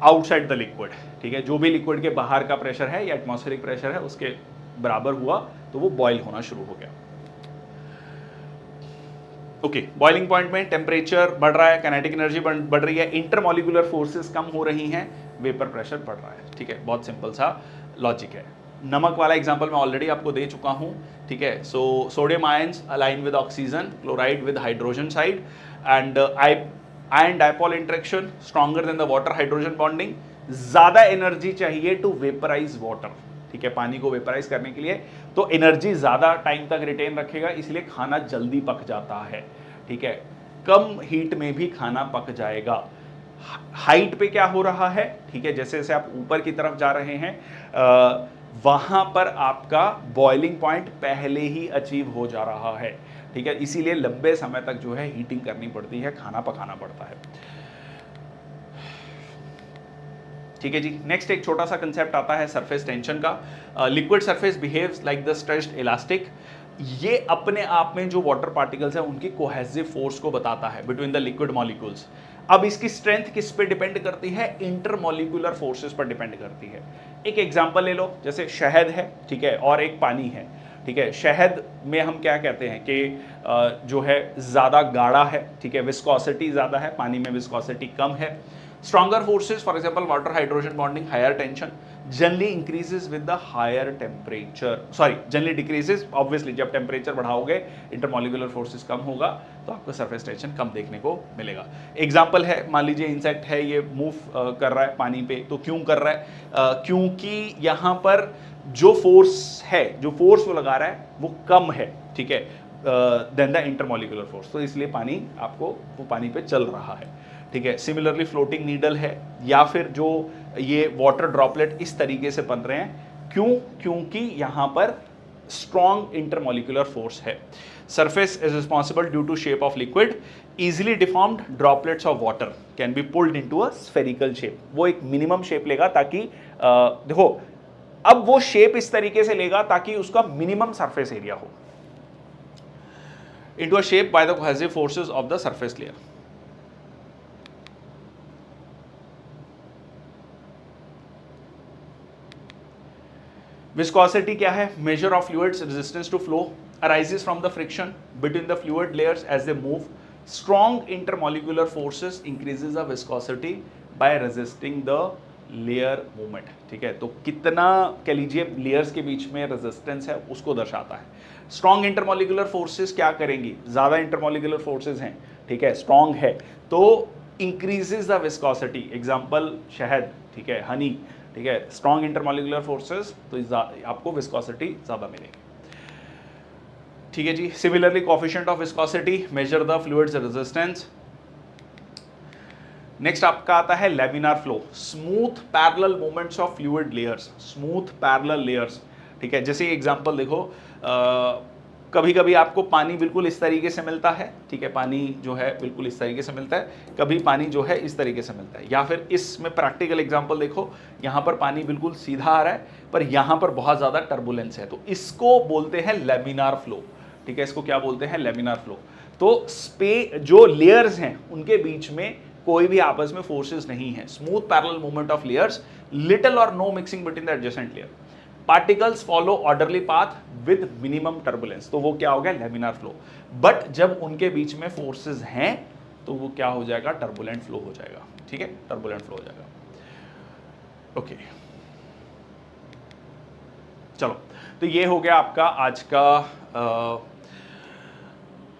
outside the liquid, ठीक है, जो भी लिक्विड के बाहर का प्रेशर है या एटमॉस्फेरिक प्रेशर है उसके बराबर हुआ तो वो बॉयल होना शुरू हो गया। ओके, बॉइलिंग पॉइंट में टेम्परेचर बढ़ रहा है, काइनेटिक एनर्जी बढ़ रही है, इंटरमॉलिक्यूलर फोर्सेस कम हो रही हैं, वेपर प्रेशर बढ़ रहा है, ठीक है, बहुत सिंपल सा लॉजिक है। नमक वाला एग्जांपल मैं ऑलरेडी आपको दे चुका हूं, ठीक है। So sodium ions align with oxygen, chloride with hydrogen side, and ion dipole interaction stronger than the water hydrogen bonding, ज्यादा एनर्जी चाहिए टू वेपराइज वाटर, ठीक है, पानी को वेपराइज करने के लिए, तो एनर्जी ज्यादा टाइम तक रिटेन रखेगा, इसलिए खाना जल्दी पक जाता है, ठीक है, कम हीट में भी खाना पक जाएगा। हाइट पे क्या हो रहा है, ठीक है, जैसे जैसे आप ऊपर की तरफ जा रहे हैं वहां पर आपका बॉइलिंग पॉइंट पहले ही अचीव हो जा रहा है, ठीक है, इसीलिए लंबे समय तक जो है हीटिंग करनी पड़ती है, खाना पकाना पड़ता है, ठीक है जी। नेक्स्ट एक छोटा सा कंसेप्ट आता है सरफेस टेंशन का। Liquid surface behaves like the stretched elastic, ये अपने आप में जो वाटर पार्टिकल्स है उनकी कोहेसिव फोर्स को बताता है बिटवीन द लिक्विड मॉलिक्यूल्स। अब इसकी स्ट्रेंथ किस पे डिपेंड करती है, इंटरमॉलिक्यूलर फोर्सेस पर डिपेंड करती है। एक एग्जांपल ले लो, जैसे शहद है, ठीक है, और एक पानी है, ठीक है, शहद में हम क्या कहते हैं कि जो है ज्यादा गाढ़ा है, ठीक है, विस्कोसिटी ज्यादा है, पानी में विस्कोसिटी कम है। Stronger forces, for example, water hydrogen bonding, higher tension, generally increases with the higher temperature. Sorry, generally decreases. Obviously, जब टेम्परेचर बढ़ाओगे, इंटरमॉलिक्यूलर फोर्सेस कम होगा, तो आपको सरफेस टेंशन कम देखने को मिलेगा। एग्जाम्पल है, मान लीजिए इंसेक्ट है, ये मूव कर रहा है पानी पे, तो क्यों कर रहा है, क्योंकि यहाँ पर जो फोर्स है, जो फोर्स वो लगा रहा है वो कम है, ठीक है, देन द इंटरमॉलिक्यूलर फोर्स, तो इसलिए पानी आपको वो पानी पे चल रहा है, ठीक है। सिमिलरली फ्लोटिंग नीडल है, या फिर जो ये वाटर ड्रॉपलेट इस तरीके से बन रहे हैं, क्यों, क्योंकि यहां पर स्ट्रॉन्ग इंटरमॉलिक्यूलर फोर्स है। Surface is responsible due to shape of liquid, easily deformed droplets of water can be pulled into a spherical shape, वो एक मिनिमम शेप लेगा ताकि देखो अब वो शेप इस तरीके से लेगा ताकि उसका मिनिमम सरफेस एरिया हो, into a shape by the cohesive forces of the surface layer. Viscosity क्या है, measure of fluids resistance to flow, arises from the friction between the fluid layers as they move, strong intermolecular forces increases the viscosity by resisting the layer movement, ठीक है, तो कितना कह लीजिए लेयर्स के बीच में रेजिस्टेंस है उसको दर्शाता है। स्ट्रॉन्ग इंटरमॉलिक्यूलर फोर्सेस क्या करेंगी, ज्यादा इंटरमॉलिक्यूलर फोर्सेस हैं, ठीक है, स्ट्रॉन्ग है तो इंक्रीजेस द विस्कोसिटी, एग्जांपल शहद, ठीक है, हनी, ठीक है, स्ट्रॉन्ग इंटरमॉलिक्यूलर फोर्सेस तो आपको विस्कोसिटी ज्यादा मिलेगी, ठीक है जी। Similarly coefficient of viscosity measure the fluid's resistance. Next आपका आता है laminar flow, smooth parallel movements of fluid layers, smooth parallel layers, ठीक है, जैसे एग्जांपल देखो, कभी कभी आपको पानी बिल्कुल इस तरीके से मिलता है, ठीक है, पानी जो है बिल्कुल इस तरीके से मिलता है, कभी पानी जो है इस तरीके से मिलता है, या फिर इसमें प्रैक्टिकल एग्जांपल देखो, यहाँ पर पानी बिल्कुल सीधा आ रहा है पर यहाँ पर बहुत ज़्यादा टर्बुलेंस है, तो इसको बोलते हैं लैमिनार फ्लो, ठीक है, इसको क्या बोलते हैं, लैमिनार फ्लो। तो जो लेयर्स हैं उनके बीच में कोई भी आपस में फोर्सेस नहीं है, smooth parallel movement of layers, little or no mixing between the adjacent layer, particles follow orderly path with minimum turbulence, तो वो क्या हो गया, लैमिनार फ्लो। बट जब उनके बीच में फोर्सेस हैं तो वो क्या हो जाएगा, टर्बुलेंट फ्लो हो जाएगा, ठीक है, टर्बुलेंट फ्लो हो जाएगा। ओके चलो, तो ये हो गया आपका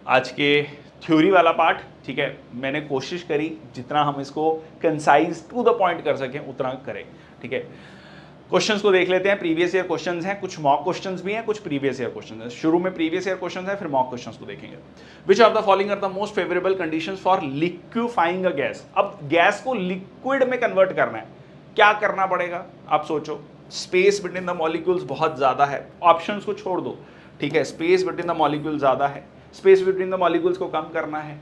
आज के थ्योरी वाला पार्ट, ठीक है, मैंने कोशिश करी जितना हम इसको कंसाइज टू द पॉइंट कर सकें उतना करें, ठीक है। क्वेश्चंस को देख लेते हैं। प्रीवियस ईयर क्वेश्चंस हैं, कुछ मॉक क्वेश्चंस भी हैं, कुछ प्रीवियस ईयर क्वेश्चंस हैं। शुरू में प्रीवियस ईयर क्वेश्चंस हैं, फिर मॉक क्वेश्चंस को देखेंगे। Which of the following are the most favourable conditions for liquefying a gas. अब गैस को लिक्विड में कन्वर्ट करना है, क्या करना पड़ेगा आप सोचो। स्पेस बिटवीन द मॉलिक्यूल्स बहुत ज्यादा है, ऑप्शंस को छोड़ दो, ठीक है। स्पेस बिटवीन द मॉलिक्यूल ज्यादा है, स्पेस बिटवीन द मॉलिक्यूल्स को कम करना है,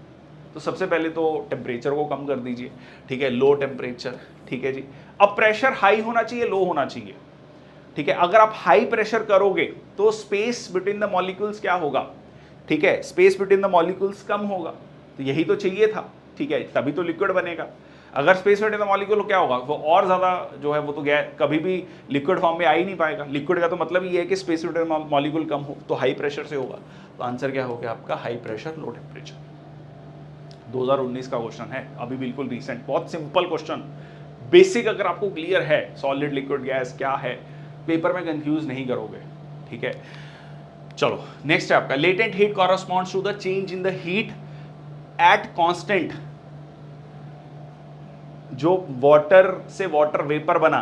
तो सबसे पहले तो टेम्परेचर को कम कर दीजिए, ठीक है, लो टेम्परेचर, ठीक है जी। अब प्रेशर हाई होना चाहिए, लो होना चाहिए, ठीक है। अगर आप हाई प्रेशर करोगे तो स्पेस बिटवीन द मॉलिक्यूल्स क्या होगा, ठीक है, स्पेस बिटवीन द मॉलिक्यूल्स कम होगा, तो यही तो चाहिए था, ठीक है, तभी तो लिक्विड बनेगा। अगर स्पेस बिटवीन द मॉलिक्यूल क्या होगा, वो और ज्यादा जो है वो तो कभी भी लिक्विड फॉर्म में आ ही नहीं पाएगा। लिक्विड का तो मतलब ये है कि स्पेस बिटवीन मॉलिक्यूल कम हो, तो हाई प्रेशर से होगा। तो आंसर क्या हो गया आपका, हाई प्रेशर लो टेम्परेचर। 2019 का क्वेश्चन है, अभी बिल्कुल रिसेंट, बहुत सिंपल क्वेश्चन, बेसिक अगर आपको क्लियर है सॉलिड लिक्विड गैस क्या है, पेपर में कंफ्यूज नहीं करोगे, ठीक है। चलो नेक्स्ट है आपका, latent heat corresponds to the change in the heat at constant. जो वाटर से वाटर वेपर बना,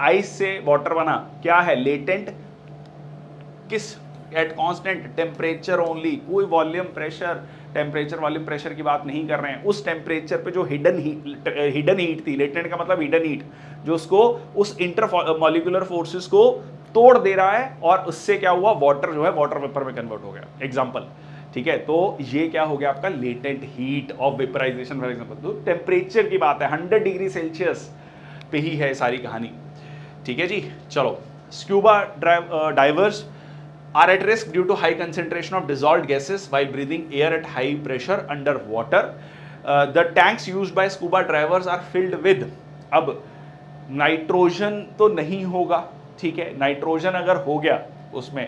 आइस से वाटर बना, क्या है लेटेंट, किस, एट कांस्टेंट टेम्परेचर ओनली, कोई volume pressure, temperature volume pressure की बात नहीं कर रहे हैं। उस टेम्परेचर पे जो हिडन हीट थी, लेटेंट का मतलब हिडन हीट, जो उसको उस इंटर मॉलिक्यूलर फोर्सेस को तोड़ दे रहा है, और उससे क्या हुआ, वाटर जो है वाटर वेपर में कन्वर्ट हो गया, एग्जाम्पल, ठीक है। तो ये क्या हो गया आपका, latent heat of vaporisation for example. तो टेम्परेचर की बात है, 100 डिग्री सेल्सियस पे ही है सारी कहानी, ठीक है जी। चलो, scuba diverse are at risk due to high concentration of dissolved gases while breathing air at high pressure under water. The tanks used by scuba divers are filled with, अब नाइट्रोजन तो नहीं होगा, ठीक है, नाइट्रोजन अगर हो गया उसमें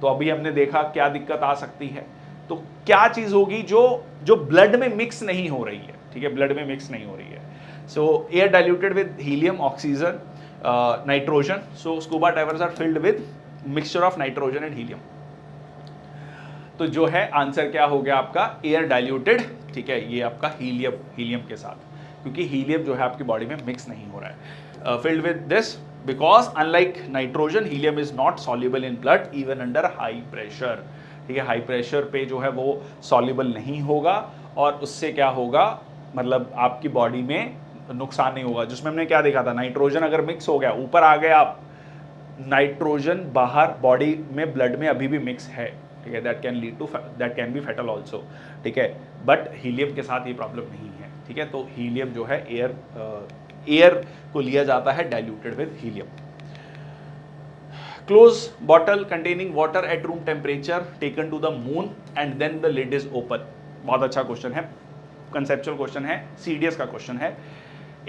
तो अभी हमने देखा क्या दिक्कत आ सकती है। तो क्या चीज होगी जो जो ब्लड में मिक्स नहीं हो रही है, ठीक है, ब्लड में मिक्स नहीं हो रही है। So air diluted with helium, oxygen, nitrogen, so scuba divers are filled with mixture of nitrogen and helium. तो जो है आंसर क्या हो गया आपका, एयर डाइल्यूटेड, ठीक है, ये आपका हीलियम के साथ, क्योंकि हीलियम जो है आपकी बॉडी में मिक्स नहीं हो रहा है। Filled with this because unlike nitrogen helium is not soluble in blood even under high pressure, ठीक है, हाई प्रेशर पे जो है वो सॉल्युबल नहीं होगा, और उससे क्या होगा, मतलब आपकी बॉडी में नुकसान नहीं होगा। जिसमें हमने क्या देखा था, नाइट्रोजन अगर मिक्स हो गया, ऊपर आ गए आप, नाइट्रोजन बाहर बॉडी में ब्लड में अभी भी मिक्स है, ठीक है, that can be fatal also, ठीक है, बट हीलियम के साथ ये प्रॉब्लम नहीं है, ठीक है। तो हीलियम जो है एयर को लिया जाता है diluted with helium. Close bottle containing water at room temperature taken to the moon and then the lid is open. बहुत अच्छा क्वेश्चन है, कंसेप्चुअल क्वेश्चन है, सीडीएस का क्वेश्चन है।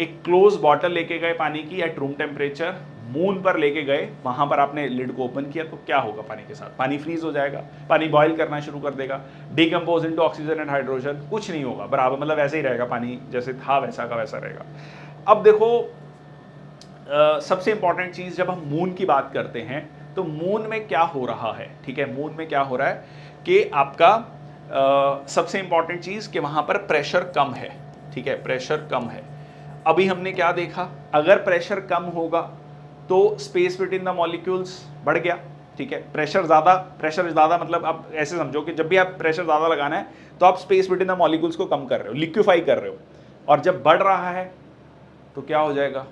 एक क्लोज बॉटल लेके गए पानी की एट रूम टेम्परेचर, मून पर लेके गए, वहां पर आपने लिड को ओपन किया, तो क्या होगा पानी के साथ, पानी फ्रीज हो जाएगा, पानी बॉयल करना शुरू कर देगा, decompose into oxygen and hydrogen, कुछ नहीं होगा, बराबर, मतलब वैसे ही रहेगा, पानी जैसे था वैसा का वैसा रहेगा। अब देखो सबसे इंपॉर्टेंट चीज, जब हम मून की बात करते हैं तो मून में क्या हो रहा है, ठीक है, मून में क्या हो रहा है कि आपका सबसे इंपॉर्टेंट चीज कि वहां पर प्रेशर कम है, ठीक है, प्रेशर कम है। अभी हमने क्या देखा, अगर प्रेशर कम होगा तो स्पेस बिटवीन द मॉलिक्यूल्स बढ़ गया, ठीक है, प्रेशर ज्यादा मतलब आप ऐसे समझो कि जब भी आप प्रेशर ज्यादा लगाना है तो आप स्पेस बिटवीन द मॉलिक्यूल्स को कम कर रहे हो, लिक्विफाई कर रहे हो, और जब बढ़ रहा है तो क्या हो जाएगा,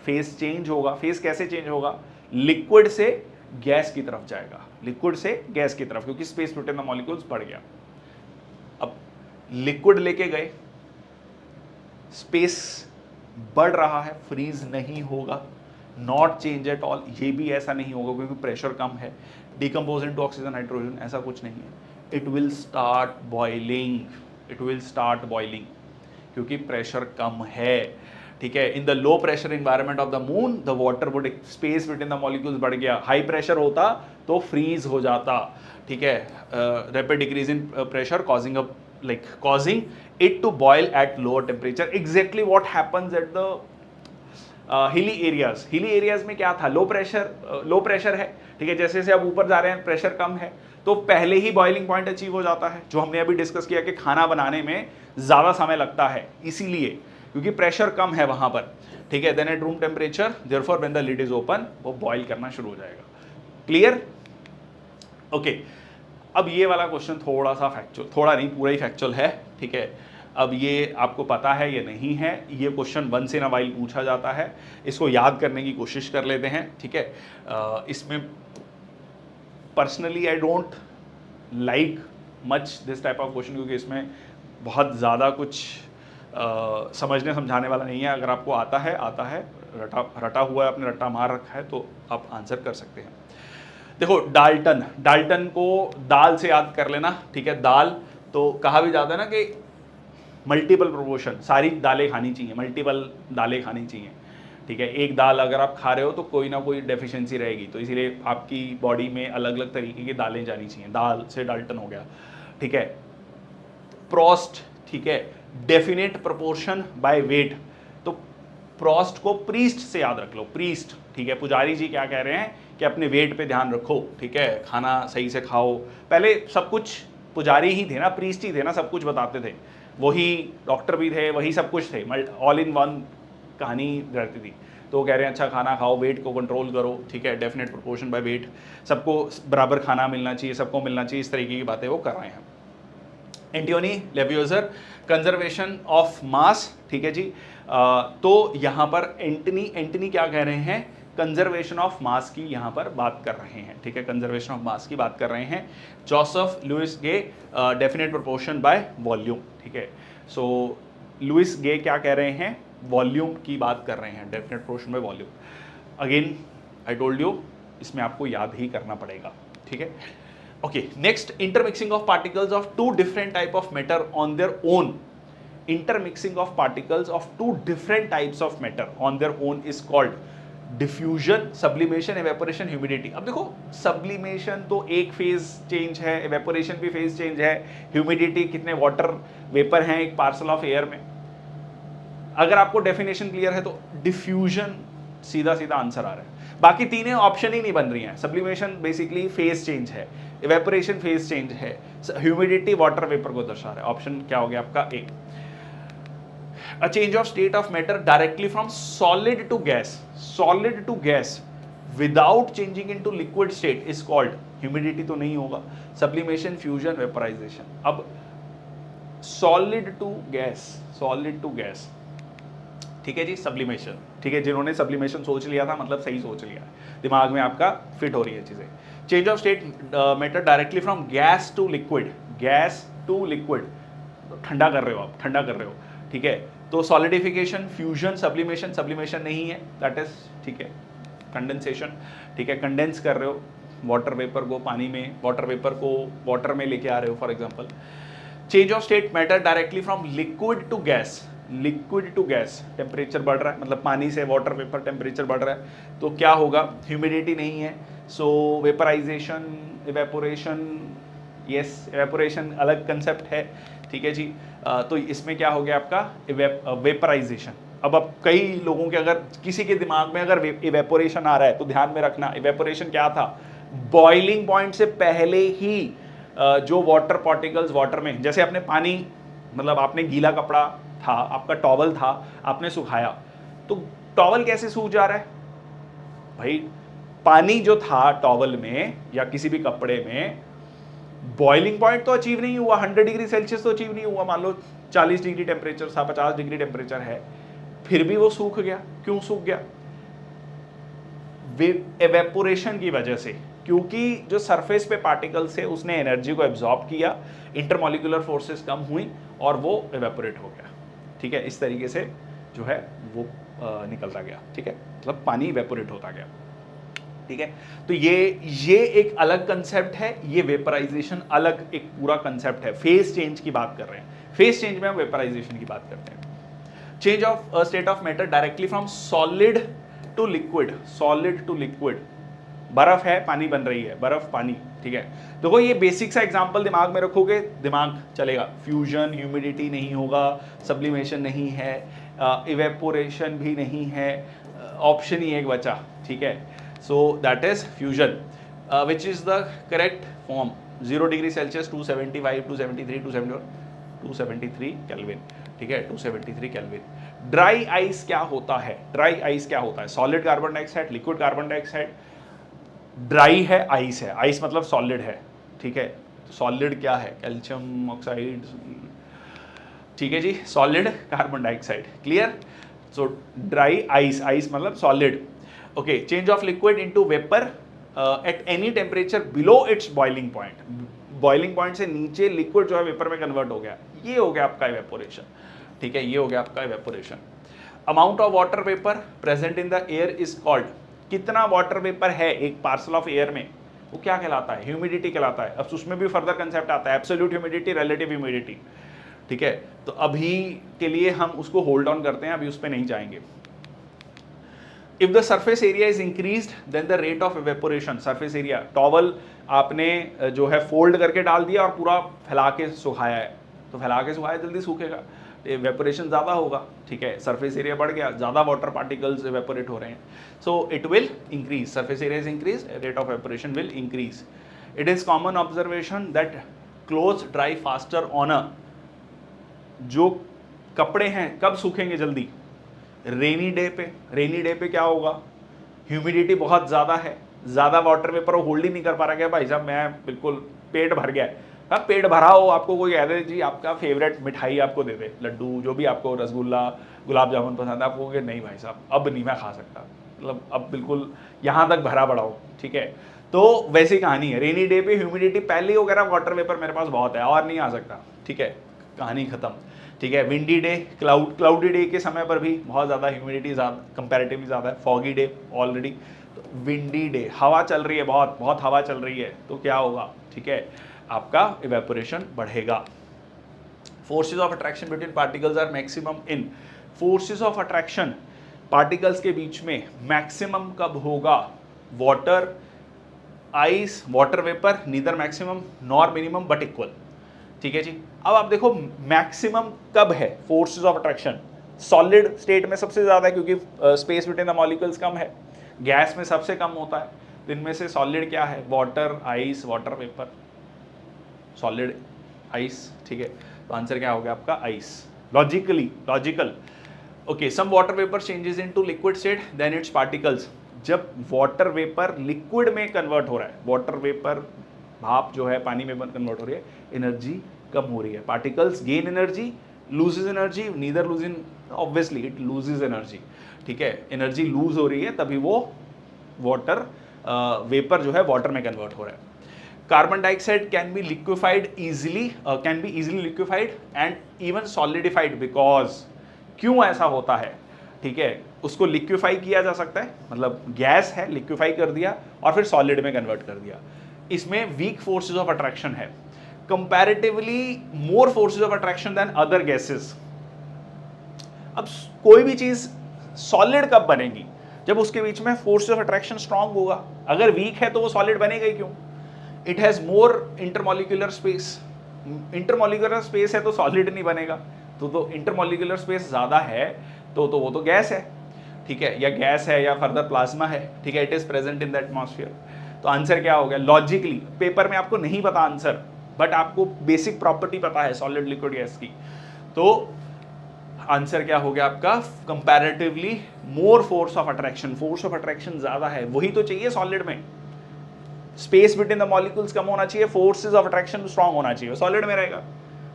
फेस चेंज होगा। फेस कैसे चेंज होगा, लिक्विड से गैस की तरफ जाएगा, लिक्विड से गैस की तरफ, क्योंकि स्पेस बिटवीन द मॉलिक्यूल्स बढ़ गया। अब लिक्विड लेके गए, स्पेस बढ़ रहा है, फ्रीज नहीं होगा, नॉट चेंज एट ऑल, ये भी ऐसा नहीं होगा क्योंकि प्रेशर कम है, डिकम्पोज इनटू ऑक्सीजन हाइड्रोजन, ऐसा कुछ नहीं है। It will start boiling, it will start boiling, क्योंकि प्रेशर कम है, ठीक है। In the low pressure environment of the moon the water would, space between the molecules बढ़ गया, हाई प्रेशर होता तो फ्रीज हो जाता, ठीक है, rapid decrease in pressure causing it to boil at lower temperature, exactly what happens at the hilly areas में क्या था, लो प्रेशर है, ठीक है। जैसे जैसे अब ऊपर जा रहे हैं प्रेशर कम है, तो पहले ही बॉइलिंग पॉइंट अचीव हो जाता है, जो हमने अभी डिस्कस किया कि खाना बनाने में ज़्यादा समय लगता है, इसीलिए क्योंकि प्रेशर कम है वहाँ पर, ठीक है। Then at room temperature therefore when the lid is open वो बॉईल करना शुरू हो जाएगा। क्लियर? ओके। अब ये वाला क्वेश्चन थोड़ा सा फैक्चुअल, थोड़ा नहीं पूरा ही फैक्चुअल है, ठीक है। अब ये आपको पता है ये नहीं है, ये question once in a while पूछा जाता है, इसको याद करने की कोशिश कर लेते हैं, ठीक है। इसमें personally I don't like much this type of question, क्योंकि इसमें बहुत ज़्यादा कुछ समझने समझाने वाला नहीं है। अगर आपको आता है रटा हुआ है, आपने रट्टा मार रखा है, तो आप आंसर कर सकते हैं। देखो डाल्टन को दाल से याद कर लेना, ठीक है। दाल तो कहा भी जाता है ना कि मल्टीपल प्रोपोर्शन, सारी दालें खानी चाहिए, मल्टीपल दालें खानी चाहिए, ठीक है। एक दाल अगर आप खा रहे हो तो कोई ना कोई डेफिशिएंसी रहेगी, तो इसीलिए आपकी बॉडी में अलग अलग तरीके की दालें जानी चाहिए। दाल से डाल्टन हो गया, ठीक है। प्रोस्ट, ठीक है, डेफिनेट प्रोपोर्शन बाय वेट, तो प्रोस्ट को प्रीस्ट से याद रख लो, प्रीस्ट, ठीक है। पुजारी जी क्या कह रहे हैं कि अपने वेट पे ध्यान रखो, ठीक है, खाना सही से खाओ। पहले सब कुछ पुजारी ही थे ना, प्रीस्ट ही थे ना, सब कुछ बताते थे, वही डॉक्टर भी थे, वही सब कुछ थे, ऑल इन वन कहानी रहती थी। तो वो कह रहे हैं अच्छा खाना खाओ, वेट को कंट्रोल करो, ठीक है, डेफिनेट प्रोपोर्शन बाय वेट, सबको बराबर खाना मिलना चाहिए, सबको मिलना चाहिए, इस तरीके की बातें वो कर रहे हैं। एंटियोनी लेवियोजर, कंजर्वेशन ऑफ मास, ठीक है जी। तो यहाँ पर एंटनी क्या कह रहे हैं, कंजर्वेशन ऑफ मास की यहाँ पर बात कर रहे हैं, ठीक है, कंजर्वेशन ऑफ मास की बात कर रहे हैं। Joseph Louis Gay, definite proportion by volume, ठीक है। सो लुइस गे क्या कह रहे हैं, वॉल्यूम की बात कर रहे हैं, definite proportion by volume. Again I told you, इसमें आपको याद ही करना पड़ेगा, ठीक है। Okay, next, intermixing of particles of two different type of matter on their own. Intermixing of particles of two different types of matter on their own is called diffusion, sublimation, evaporation, humidity. अब देखो sublimation तो एक phase change है, evaporation भी phase change है, humidity कितने water vapor हैं एक parcel of air में। अगर आपको definition clear है तो diffusion सीधा सीधा आंसर आ रहा है, बाकी तीनों ऑप्शन ही नहीं बन रही हैं। सब्लिमेशन बेसिकली फेज चेंज है, इवेपोरेशन फेज चेंज है, ह्यूमिडिटी वाटर वेपर को दर्शा रहा है। ऑप्शन क्या हो गया आपका A. A change of state of matter directly from solid to gas without changing into liquid state is called, humidity तो नहीं होगा, सब्लिमेशन, फ्यूजन, वेपराइजेशन। अब सॉलिड टू गैस, ठीक है जी, सब्लिमेशन, ठीक है। जिन्होंने सब्लिमेशन सोच लिया था मतलब सही सोच लिया है, दिमाग में आपका फिट हो रही है चीजें। Change of state matter directly from gas to liquid, ठंडा कर रहे हो आप, ठंडा कर रहे हो, ठीक है। तो सॉलिडिफिकेशन, फ्यूजन, सब्लिमेशन नहीं है, दैट इज, ठीक है, कंडेंसेशन, ठीक है, कंडेंस कर रहे हो वाटर वेपर को पानी में, वाटर वेपर को वाटर में लेके आ रहे हो for example. Change of state matter directly from liquid to gas, temperature बढ़ रहा है, मतलब पानी से वाटर वेपर टेम्परेचर बढ़ रहा है, तो क्या होगा, ह्यूमिडिटी नहीं है, सो वेपराइजेशन, इवेपोरेशन, यस, इवेपोरेशन अलग कंसेप्ट है, ठीक है जी। तो इसमें क्या हो गया आपका वेपराइजेशन। अब कई लोगों के, अगर किसी के दिमाग में अगर इवेपोरेशन आ रहा है तो ध्यान में रखना, इवेपोरेशन क्या था, बॉइलिंग पॉइंट से पहले ही जो वाटर पार्टिकल्स वाटर में, जैसे आपने पानी, मतलब आपने गीला कपड़ा था, आपका टॉवल था, आपने सुखाया, तो टॉवल कैसे सूख जा रहा है भाई, पानी जो था टॉवल में या किसी भी कपड़े में, बॉइलिंग पॉइंट तो अचीव नहीं हुआ, 100 डिग्री सेल्सियस तो अचीव नहीं हुआ, मान लो 40 डिग्री टेम्परेचर था, 50 डिग्री टेम्परेचर है, फिर भी वो सूख गया। क्यों सूख गया, एवेपोरेशन की वजह से, क्योंकि जो सरफेस पे पार्टिकल्स है उसने एनर्जी को एब्जॉर्ब किया, इंटरमॉलिक्यूलर फोर्सेस कम हुई और वो एवेपोरेट हो गया, ठीक है। इस तरीके से जो है वो निकलता गया, ठीक है, मतलब पानी इवेपोरेट होता गया, ठीक है। तो ये एक अलग कंसेप्ट है, ये वेपराइजेशन अलग एक पूरा कंसेप्ट है। फेज चेंज की बात कर रहे हैं, फेज चेंज में हम वेपराइजेशन की बात करते हैं। Change of state of matter directly from solid to liquid, बर्फ है, पानी बन रही है, बर्फ पानी, ठीक है। देखो ये बेसिक सा एग्जांपल दिमाग में रखोगे, दिमाग चलेगा। फ्यूजन, ह्यूमिडिटी नहीं होगा, सब्लिमेशन नहीं है, इवेपोरेशन भी नहीं है, ऑप्शन ही एक बचा, ठीक है। So that is fusion, which is the correct form. 0 degree Celsius 275, 273, 273 kelvin, ठीक है, 273 केल्विन। ड्राई आइस क्या होता है? ड्राई आइस क्या होता है? Solid carbon dioxide, liquid carbon dioxide, dry है, आइस है। आइस मतलब सॉलिड है, ठीक है। तो सॉलिड क्या है? कैल्शियम ऑक्साइड, ठीक है जी, solid carbon dioxide. Clear? So dry ice, ice मतलब solid. Okay, change of liquid into vapour at any temperature below its boiling point. Boiling point से नीचे लिक्विड जो है वेपर में कन्वर्ट हो गया, ये हो गया आपका इवेपोरेशन, ठीक है, ये हो गया आपका evaporation. Amount of water vapour present in the air is called. कितना वाटर वेपर है एक पार्सल ऑफ एयर में, वो क्या कहलाता है? ह्यूमिडिटी कहलाता है। अब उसमें भी फर्दर कंसेप्ट आता है, एब्सोल्यूट ह्यूमिडिटी, रिलेटिव ह्यूमिडिटी, ठीक है। तो अभी के लिए हम उसको होल्ड ऑन करते हैं, अभी उस पर नहीं जाएंगे। If the surface area is increased then the rate of evaporation. Surface area, towel आपने जो है फोल्ड करके डाल दिया और पूरा फैला के सुखाया है, तो फैला के सुखाया जल्दी सूखेगा, इवेपोरेशन ज़्यादा होगा, ठीक है। सरफेस एरिया बढ़ गया, ज़्यादा वाटर पार्टिकल्स इवेपोरेट हो रहे हैं, so it will increase. Surface area is increase, rate of evaporation will increase. It is common observation that clothes dry faster on a. जो कपड़े हैं कब सूखेंगे जल्दी? रेनी डे पे। रेनी डे पे क्या होगा? ह्यूमिडिटी बहुत ज़्यादा है, ज़्यादा वाटर वेपर होल्ड ही नहीं कर पा रहा है, भाई साहब मैं बिल्कुल पेट भर गया है। अब पेट भरा हो, आपको कोई कह दे जी आपका फेवरेट मिठाई आपको दे दे, लड्डू, जो भी आपको, रसगुल्ला, गुलाब जामुन पसंद है, आपको कहोगे नहीं भाई साहब अब नहीं मैं खा सकता, मतलब अब बिल्कुल यहाँ तक भरा पड़ा हो, ठीक है। तो वैसी कहानी है। रेनी डे पे ह्यूमिडिटी पहले ही हो गया, वाटर वेपर मेरे पास बहुत है और नहीं आ सकता, ठीक है, कहानी खत्म, ठीक है। विंडी डे, क्लाउडी डे के समय पर भी बहुत ज़्यादा ह्यूमिडिटी ज़्यादा, कंपैरेटिवली ज़्यादा है। फॉगी डे ऑलरेडी, तो विंडी डे, हवा चल रही है, बहुत बहुत हवा चल रही है, तो क्या होगा, ठीक है, आपका इवेपोरेशन बढ़ेगा। Forces of attraction between particles are maximum in. Forces of attraction particles के बीच में मैक्सिमम कब होगा? Water, ice, water vapour, neither maximum nor minimum but equal, ठीक है जी। अब आप देखो मैक्सिमम कब है forces of attraction? Solid state में सबसे ज्यादा है, क्योंकि स्पेस बिटवीन द मॉलिक्यूल्स कम है। गैस में सबसे कम होता है। तो इनमें से सॉलिड क्या है? Water, ice, water vapour, solid, ice, ठीक है। तो आंसर क्या हो गया आपका? Ice. Logical. Okay, some water vapour changes into liquid state then its particles. जब वाटर वेपर लिक्विड में कन्वर्ट हो रहा है, वाटर वेपर भाप जो है पानी में कन्वर्ट हो रही है, एनर्जी कम हो रही है। Particles gain energy, loses energy, neither losing, obviously it loses energy, ठीक है। एनर्जी लूज हो रही है, तभी वो वाटर वेपर जो है वाटर में कन्वर्ट हो रहा है। Carbon dioxide can be liquefied easily, can be easily liquefied and even solidified, because क्यों ऐसा होता है, ठीक है। उसको लिक्विफाई किया जा सकता है, मतलब गैस है, लिक्विफाई कर दिया और फिर सॉलिड में कन्वर्ट कर दिया। इसमें वीक फोर्सेस ऑफ अट्रैक्शन है, comparatively more forces of attraction than other gases. अब कोई भी चीज सॉलिड कब बनेगी? जब उसके बीच में फोर्स ऑफ अट्रैक्शन स्ट्रांग होगा। अगर वीक है तो वो सॉलिड बनेगा ही क्यों? It has more intermolecular space. Intermolecular space है तो सॉलिड नहीं बनेगा। तो इंटरमॉलिक्यूलर स्पेस ज्यादा है तो वो तो गैस है, ठीक है, या गैस है या फर्दर प्लाज्मा है, ठीक है। It is present in the atmosphere. तो आंसर क्या हो गया? लॉजिकली पेपर में आपको नहीं पता आंसर, बट आपको बेसिक प्रॉपर्टी पता है सॉलिड लिक्विड गैस की। तो आंसर क्या हो गया आपका? Comparatively more force of attraction. Force of attraction ज्यादा है, वही तो चाहिए सॉलिड में। स्पेस बिटवीन द मॉलिक्यूल्स कम होना चाहिए, फोर्सेस ऑफ अट्रैक्शन स्ट्रांग होना चाहिए, सॉलिड में रहेगा,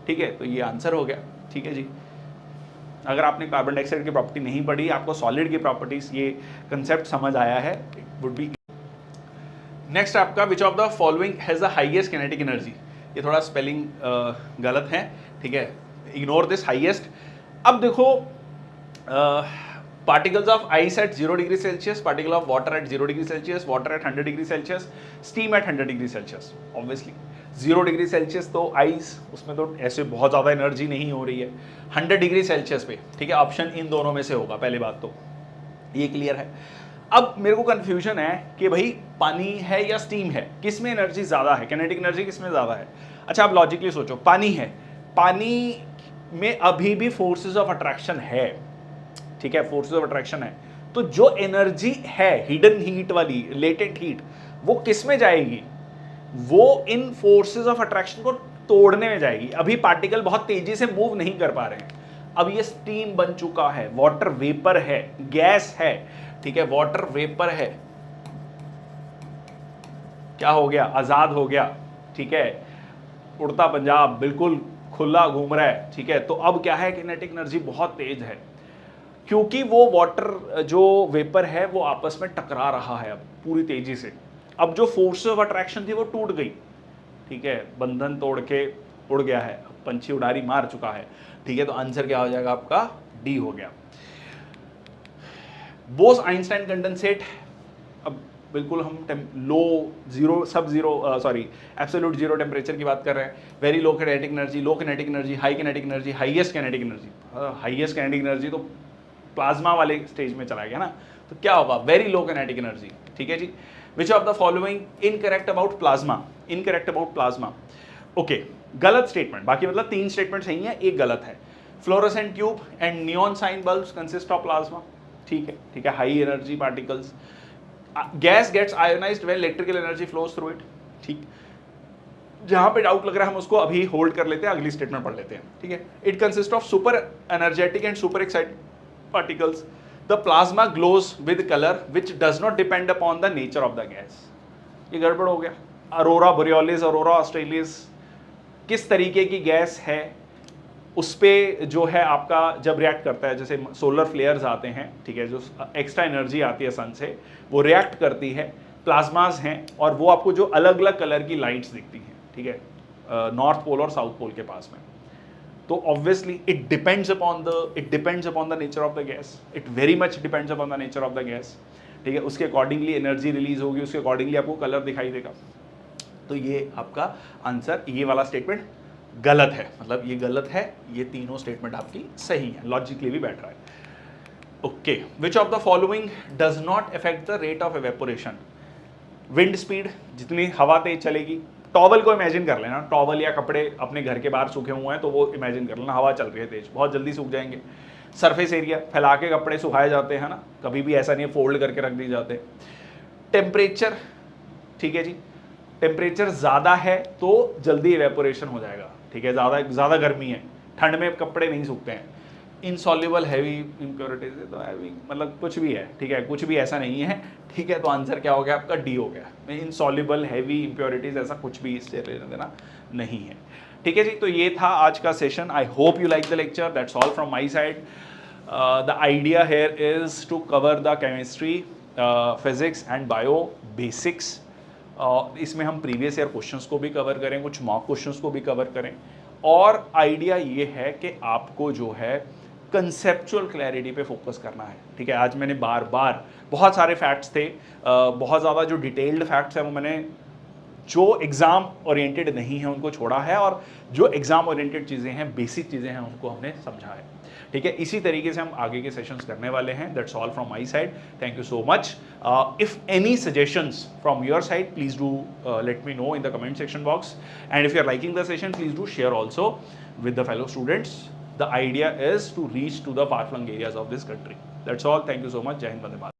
ठीक है। तो ये आंसर हो गया, ठीक है जी। अगर आपने कार्बन डाइऑक्साइड की प्रॉपर्टी नहीं पढ़ी, आपको सॉलिड की प्रॉपर्टीज, ये कंसेप्ट समझ आया है, वुड बी। नेक्स्ट आपका विच of the following has the highest kinetic energy. ये थोड़ा स्पेलिंग गलत है, ठीक है, इग्नोर दिस हाईएस्ट। अब देखो particles of ice eight 0 degree Celsius, particle of water at 0 degree Celsius, water at 100 degree Celsius, steam eight 100 degree Celsius. Obviously 0 degree Celsius तो आइस, उसमें तो ऐसे बहुत ज़्यादा एनर्जी नहीं हो रही है। 100 डिग्री सेल्सियस पे, ठीक है, ऑप्शन इन दोनों में से होगा, पहली बात तो ये क्लियर है। अब मेरे को कंफ्यूजन है कि भाई पानी है या स्टीम है, किस में एनर्जी ज़्यादा है, किनेटिक एनर्जी किस में ज़्यादा है। अच्छा आप लॉजिकली सोचो, पानी है, पानी में अभी भी फोर्सेस ऑफ अट्रैक्शन है, ठीक है, फोर्सेस ऑफ अट्रैक्शन है, तो जो एनर्जी है हिडन हीट वाली, लेटेंट हीट, वो किस में जाएगी? वो इन फोर्सेस ऑफ अट्रैक्शन को तोड़ने में जाएगी। अभी पार्टिकल बहुत तेजी से मूव नहीं कर पा रहे हैं, अब ये स्टीम बन चुका है, वाटर वेपर है, गैस है, ठीक है, वाटर वेपर है, क्या हो गया? आजाद हो गया, ठीक है, उड़ता पंजाब बिल्कुल खुला घूम रहा है, ठीक है। तो अब क्या है, किनेटिक एनर्जी बहुत तेज है, क्योंकि वो वाटर जो वेपर है वो आपस में टकरा रहा है अब पूरी तेजी से। अब जो फोर्स ऑफ अट्रैक्शन थी वो टूट गई, ठीक है, बंधन तोड़ के उड़ गया है, पंछी उड़ारी मार चुका है, ठीक है। तो आंसर क्या हो जाएगा आपका? डी हो गया। बोस आइंस्टाइन कंडेंसेट, अब बिल्कुल हम low zero, sub zero, sorry absolute zero temperature की बात कर रहे हैं। Very low kinetic energy, low kinetic energy, high kinetic energy, highest kinetic energy. Highest kinetic energy तो प्लाज्मा वाले स्टेज में चला गया ना, तो क्या होगा? वेरी लो किनेटिक एनर्जी, ठीक है जी। Which of the following incorrect about plasma? Incorrect about plasma, okay, गलत स्टेटमेंट। बाकी मतलब 3 स्टेटमेंट सही है, एक गलत है। Fluorescent tube and neon sign bulbs consist of plasma, ठीक है, ठीक है, high energy particles. Gas gets ionized when electrical energy flows through it, ठीक। जहां पे डाउट लग रहा है हम उसको अभी होल्ड कर लेते हैं, अगली स्टेटमेंट पढ़ लेते हैं, ठीक है। It consist of super energetic and super excited particles. The plasma glows with color which does not depend upon the nature of the gas. ये गड़बड़ हो गया। अरोरा बोरियोलिस, अरोरा ऑस्ट्रेलिस किस तरीके की गैस है, उस पर जो है आपका जब रिएक्ट करता है, जैसे सोलर फ्लेयर्स आते हैं, ठीक है, जो एक्स्ट्रा एनर्जी आती है सन से, वो रिएक्ट करती है, प्लाज्मास हैं, और वो आपको जो अलग अलग कलर की लाइट्स दिखती हैं, ठीक है, नॉर्थ पोल और साउथ पोल के पास में। तो obviously it depends upon the nature of the gas, it very much depends upon the nature of the gas, ठीक है। उसके अकॉर्डिंगली एनर्जी रिलीज होगी, उसके अकॉर्डिंगली आपको कलर दिखाई देगा। तो ये आपका आंसर, ये वाला स्टेटमेंट गलत है, मतलब ये गलत है, ये तीनों स्टेटमेंट आपकी सही है, लॉजिकली भी बैठ रहा है। Okay, which of the following does not affect the rate of evaporation? Wind speed, जितनी हवा तेज चलेगी, टॉवल को इमेजिन कर लेना, टॉवल या कपड़े अपने घर के बाहर सूखे हुए हैं तो वो इमेजिन कर लेना, हवा चल रही है तेज, बहुत जल्दी सूख जाएंगे। सरफेस एरिया, फैला के कपड़े सुखाए जाते हैं ना, कभी भी ऐसा नहीं है फोल्ड करके रख दिए जाते। टेम्परेचर, ठीक है जी, टेम्परेचर ज़्यादा है तो जल्दी इवेपोरेशन हो जाएगा, ठीक है, ज़्यादा गर्मी है, ठंड में कपड़े नहीं सूखते हैं। इनसॉल्युबल हैवी इम्प्योरिटीज, तो हैवी मतलब कुछ भी है, ठीक है, कुछ भी ऐसा नहीं है, ठीक है। तो आंसर क्या हो गया आपका? डी हो गया। इनसॉल्युबल हैवी इम्प्योरिटीज ऐसा कुछ भी इससे लेना देना नहीं है, ठीक है जी। तो ये था आज का session. I hope you like the lecture, that's all from my side. The idea here is to cover the chemistry, physics and bio basics. इसमें हम प्रीवियस ईयर क्वेश्चंस को भी कवर करें, कुछ मॉक क्वेश्चंस को भी कवर करें, और आइडिया ये है कि आपको जो है कंसेप्चुअल क्लैरिटी पे फोकस करना है, ठीक है। आज मैंने बार बार बहुत सारे फैक्ट्स थे, बहुत ज़्यादा जो डिटेल्ड फैक्ट्स हैं वो मैंने, जो एग्ज़ाम ओरिएंटेड नहीं है उनको छोड़ा है, और जो एग्ज़ाम ओरिएंटेड चीज़ें हैं, बेसिक चीज़ें हैं, उनको हमने समझा है, ठीक है। इसी तरीके से हम आगे के सेशंस करने वाले हैं। That's all from my side, thank you so much. If any suggestions from your side, please do let me know in the comment section box, and if you are liking the session, please do share also with the fellow students. The idea is to reach to the far flung areas of this country. That's all. Thank you so much. Jai Hind, Vande Mataram.